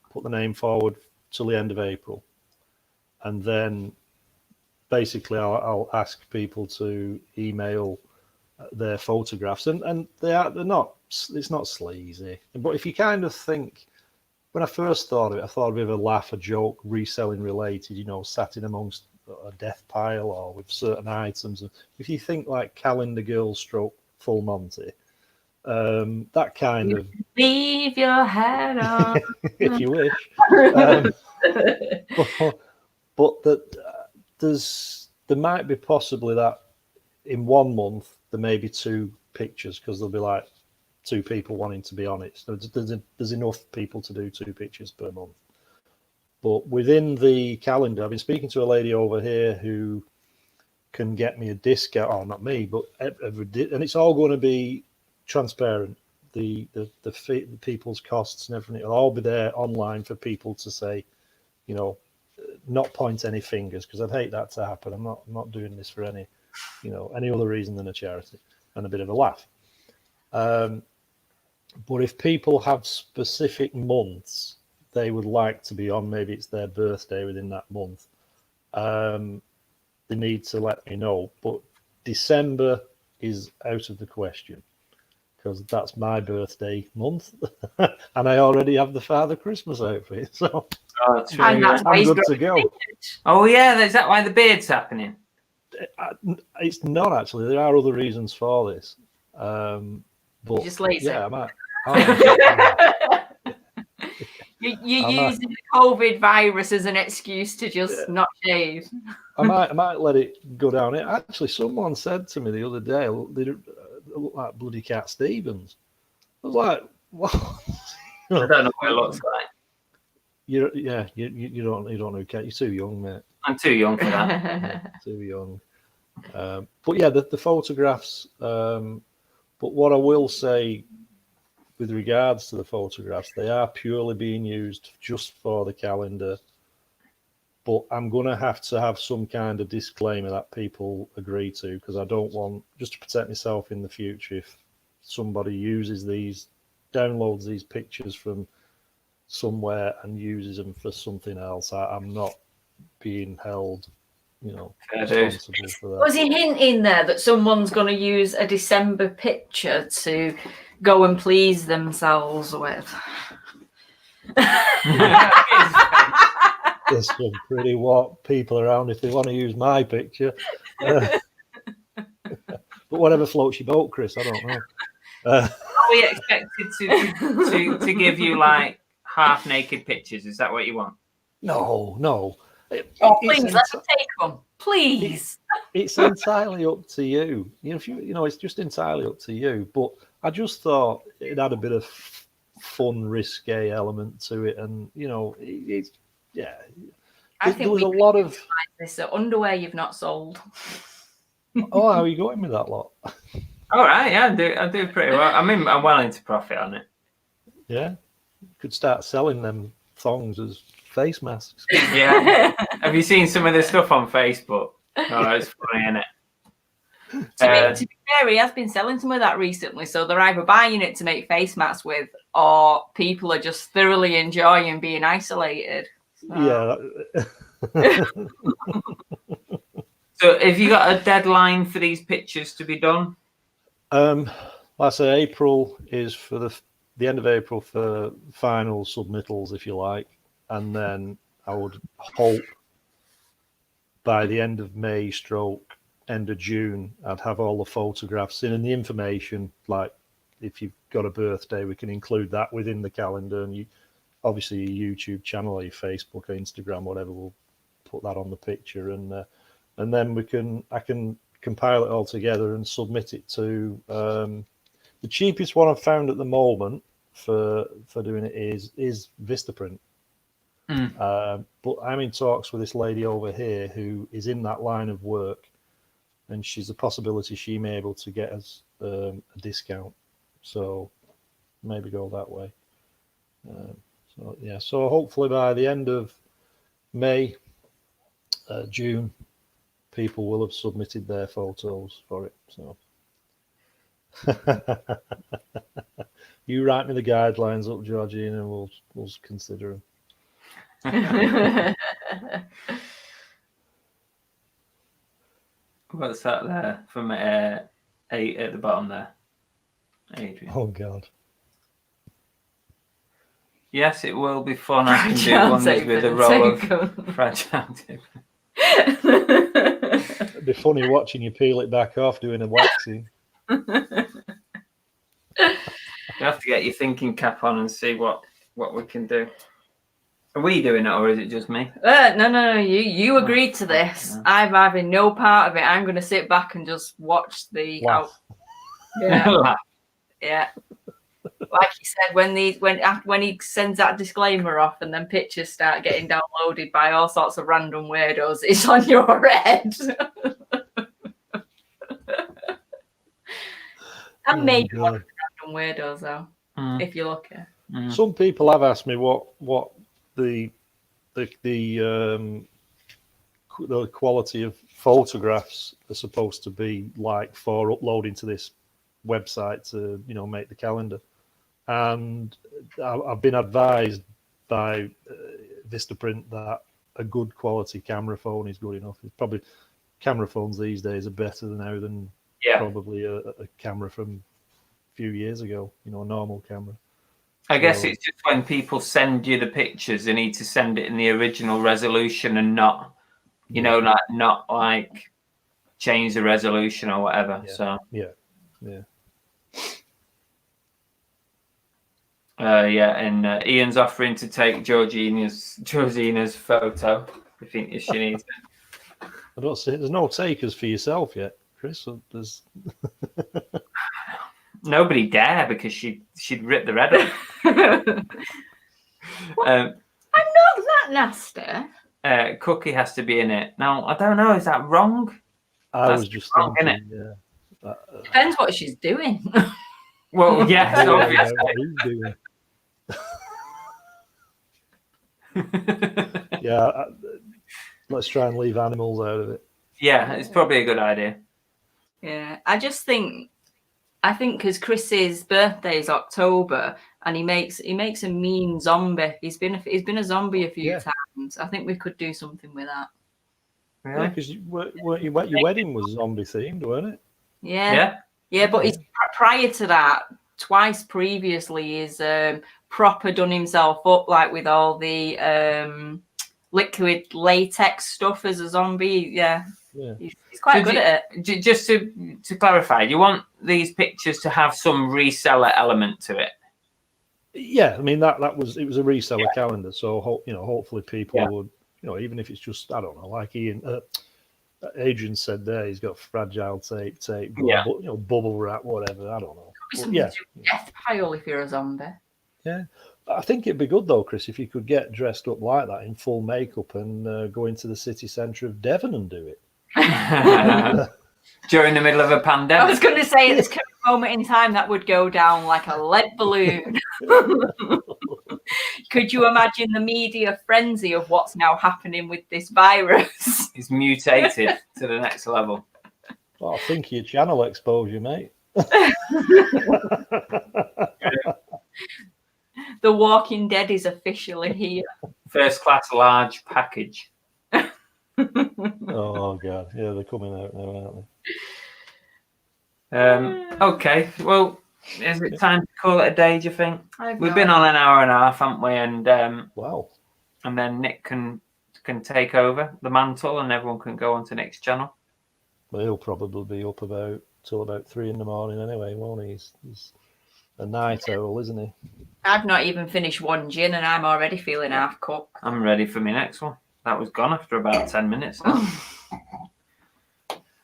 put the name forward till the end of April, and then basically I'll ask people to email their photographs, and they're not. It's not sleazy, but if you kind of think, when I first thought of it, I thought of a laugh, a joke, reselling related, sat in amongst a death pile or with certain items. If you think like Calendar Girl stroke Full Monty, that kind of leave your head on if you wish. But there might be possibly that in 1 month there may be 2 pictures because there'll be like 2 people wanting to be on it. So there's enough people to do 2 pictures per month. But within the calendar, I've been speaking to a lady over here who can get me a discount. Oh, not me, but and it's all going to be transparent. The people's costs and everything, it'll all be there online for people to say, not point any fingers, because I'd hate that to happen. I'm not doing this for any other reason than a charity and a bit of a laugh. But if people have specific months they would like to be on, maybe it's their birthday within that month, they need to let me know. But December is out of the question because that's my birthday month, and I already have the Father Christmas outfit, so true, And that's why I'm he's good got to go. Oh yeah, is that why the beard's happening? It's not actually. There are other reasons for this, but You're just lazy. yeah, I might. You're using the COVID virus as an excuse to just not shave. I might let it go down. Actually, someone said to me the other day, they look like bloody Cat Stevens. I was like, what? I don't know what it looks like. You don't know Cat. You're too young, mate. I'm too young for that. Yeah, too young. But yeah, the photographs. But what I will say with regards to the photographs, they are purely being used just for the calendar. But I'm going to have some kind of disclaimer that people agree to, because I don't want, just to protect myself in the future, if somebody downloads these pictures from somewhere and uses them for something else, I'm not being held, responsible for that. Was he hinting there that someone's going to use a December picture to go and please themselves with? There's some pretty what people around if they want to use my picture. But whatever floats your boat, Chris, I don't know. Are we expected to give you like half naked pictures? Is that what you want? No. Please, let's take them. Please. It's entirely up to you. It's just entirely up to you. But I just thought it had a bit of fun, risque element to it, and it's I think there's a lot of this underwear you've not sold. Oh, how are you going with that lot? All right, yeah, I do pretty well. I mean, I'm willing to profit on it. Yeah, could start selling them thongs as face masks. Yeah. Have you seen some of the stuff on Facebook? Oh, it's funny, isn't it? To be fair, he has been selling some of that recently, so they're either buying it to make face masks with, or people are just thoroughly enjoying being isolated. So. Yeah. So, have you got a deadline for these pictures to be done? Like I say, April is for the end of April for final submittals, if you like, and then I would hope by the end of May / end of June, I'd have all the photographs in and the information. Like if you've got a birthday, we can include that within the calendar, and obviously your YouTube channel or your Facebook or Instagram, whatever, we'll put that on the picture, and then I can compile it all together and submit it to the cheapest one I've found at the moment for doing it is Vistaprint. But I'm in talks with this lady over here who is in that line of work, and she's a possibility she may be able to get us a discount, so maybe go that way. So hopefully by the end of May, June, people will have submitted their photos for it. So you write me the guidelines up, Georgina, and we'll consider them. What's that there from 8 at the bottom there, Adrian? Oh God. Yes, it will be fun. I can do wonders with a roll of fragile tape. It'd be funny watching you peel it back off doing a waxing. You have to get your thinking cap on and see what we can do. Are we doing it, or is it just me? No. You agreed to this. Yeah. I'm having no part of it. I'm going to sit back and just watch the. Yeah. Yeah. Like you said, when he sends that disclaimer off, and then pictures start getting downloaded by all sorts of random weirdos, it's on your head. And maybe one of the random weirdos, though, if you're lucky. Some people have asked me what the quality of photographs are supposed to be like for uploading to this website to make the calendar. and I've been advised by Vistaprint that a good quality camera phone is good enough. It's probably camera phones these days are better now than probably a camera from a few years ago. You know, a normal camera. I guess it's just when people send you the pictures, they need to send it in the original resolution and not, you know, not like change the resolution or whatever. Yeah. So yeah. And Ian's offering to take Georgina's photo. I think she needs it. I don't see. There's no takers for yourself yet, Chris. So there's nobody dare because she'd rip the red off. I'm not that nasty. Cookie has to be in it. Now I don't know. Is that wrong? I was just thinking. Yeah. Depends what she's doing. Well, yes, obviously. What he's doing. Yeah, let's try and leave animals out of it. Yeah, it's probably a good idea. Yeah, I think because Chris's birthday is October and he makes a mean zombie. He's been a zombie a few times. I think we could do something with that. Yeah, because your wedding was zombie themed, weren't it? Yeah, but he's prior to that, twice previously, he's proper done himself up like with all the liquid latex stuff as a zombie. Yeah. He's quite good at it. Just to clarify, you want these pictures to have some reseller element to it? Yeah, I mean it was a reseller calendar, so hopefully people would, even if it's just, I don't know, like Adrian said there, he's got fragile tape, bubble wrap, whatever. I don't know. Death pile if you're a zombie. Yeah, I think it'd be good though, Chris, if you could get dressed up like that in full makeup and go into the city centre of Devon and do it during the middle of a pandemic. I was going to say at this current moment in time that would go down like a lead balloon. Could you imagine the media frenzy of what's now happening with this virus? It's mutated to the next level. Well, I think your channel exposure, mate. The Walking Dead is officially here. First class large package. Oh God, yeah, they're coming out now, aren't they? Okay, well, is it time to call it a day, do you think? We've been on an hour and a half, haven't we? And wow. And then Nick can take over the mantle and everyone can go on to Nick's channel. Well, he'll probably be up till about 3 in the morning anyway, won't he? He's a night owl, isn't he? I've not even finished one gin and I'm already feeling half cooked. I'm ready for my next one. That was gone after about 10 minutes.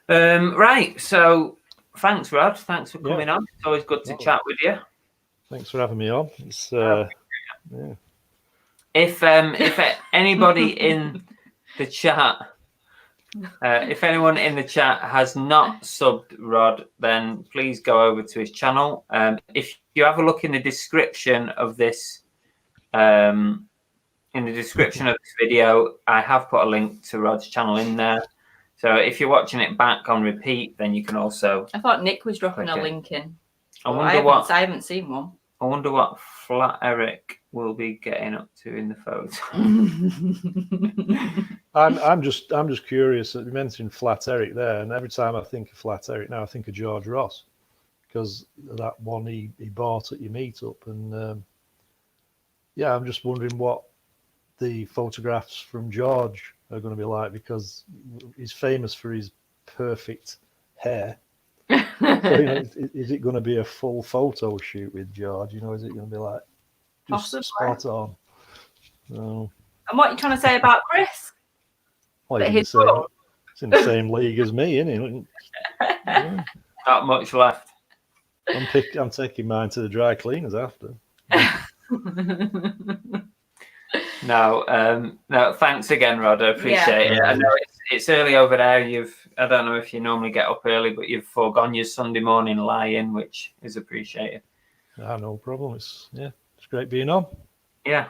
Right, so thanks, Rod. Thanks for coming on. It's always good to chat with you. Thanks for having me on. It's If anybody in the chat, if anyone in the chat has not subbed Rod, then please go over to his channel. If you have a look in the description of this, video, I have put a link to Rod's channel in there. So if you're watching it back on repeat, then you can also. I thought Nick was dropping a link in. I haven't seen one. I wonder what Flat Eric will be getting up to in the photo. I'm just curious. You mentioned Flat Eric there, and every time I think of Flat Eric now, I think of George Ross, because that one he bought at your meetup, and I'm just wondering what the photographs from George are going to be like, because he's famous for his perfect hair. So, is it going to be a full photo shoot with George? Is it going to be like just spot on? No. And what are you trying to say about Chris? Well, he's in the same league as me, isn't he? Not much left. I'm taking mine to the dry cleaners after. No, thanks again, Rod. I appreciate it. I know it's early over there. I don't know if you normally get up early, but you've foregone your Sunday morning lie-in, which is appreciated. No problem. It's great being on. Thank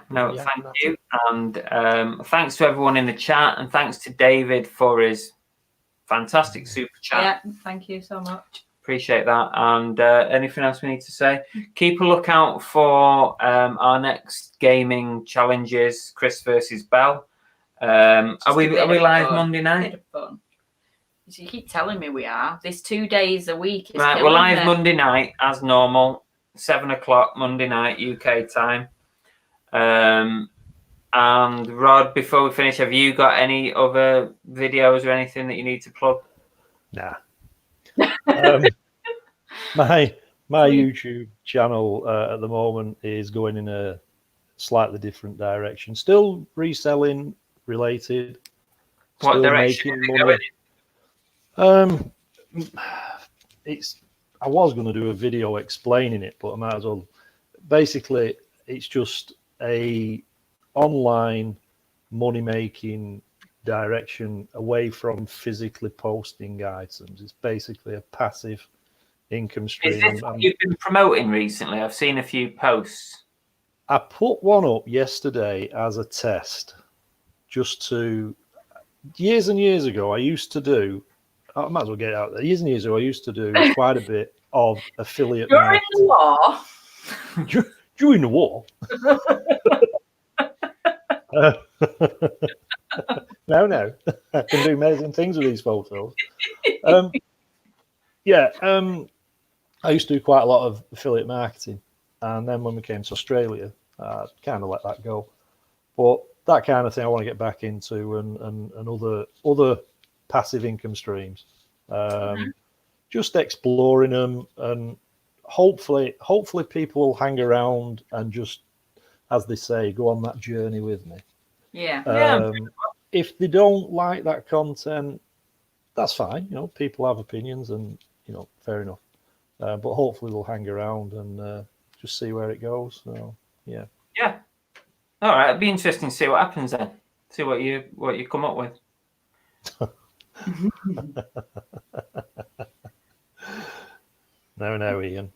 you. And thanks to everyone in the chat, and thanks to David for his fantastic super chat. Yeah, thank you so much. Appreciate that. And anything else we need to say? Keep a lookout for our next gaming challenges, Chris versus Bell. Are we live Monday night? You keep telling me we are. There's 2 days a week. Right, we're live Monday night as normal, 7 o'clock Monday night UK time. And Rod, before we finish, have you got any other videos or anything that you need to plug? Nah. My YouTube channel at the moment is going in a slightly different direction. Still reselling related. What direction is it going in? I was going to do a video explaining it, but I might as well. Basically, it's just a online money making direction away from physically posting items. It's basically a passive income stream. Is this what you've been promoting recently? I've seen a few posts. I put one up yesterday as a test, just to years and years ago. I used to do. I might as well get it out there. Years and years ago, I used to do quite a bit of affiliate during the war. During the war. No, I can do amazing things with these photos. I used to do quite a lot of affiliate marketing, and then when we came to Australia, I kind of let that go. But that kind of thing I want to get back into, and other passive income streams. Just exploring them, and hopefully people will hang around and just, as they say, go on that journey with me. Yeah. If they don't like that content, that's fine. People have opinions, and fair enough. But hopefully they'll hang around and just see where it goes. So yeah. All right, it'd be interesting to see what happens then. See what you come up with. No, Ian.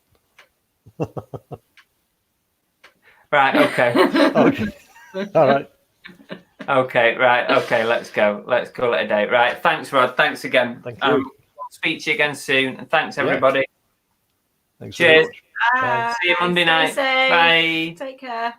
Right. Okay. Okay. All right. Okay. Right. Okay. Let's go. Let's call it a day. Right. Thanks, Rod. Thanks again. Thank you. Speak to you again soon. And thanks, everybody. Thanks Cheers. very much. Bye. See you Monday night. Stay safe. Bye. Take care.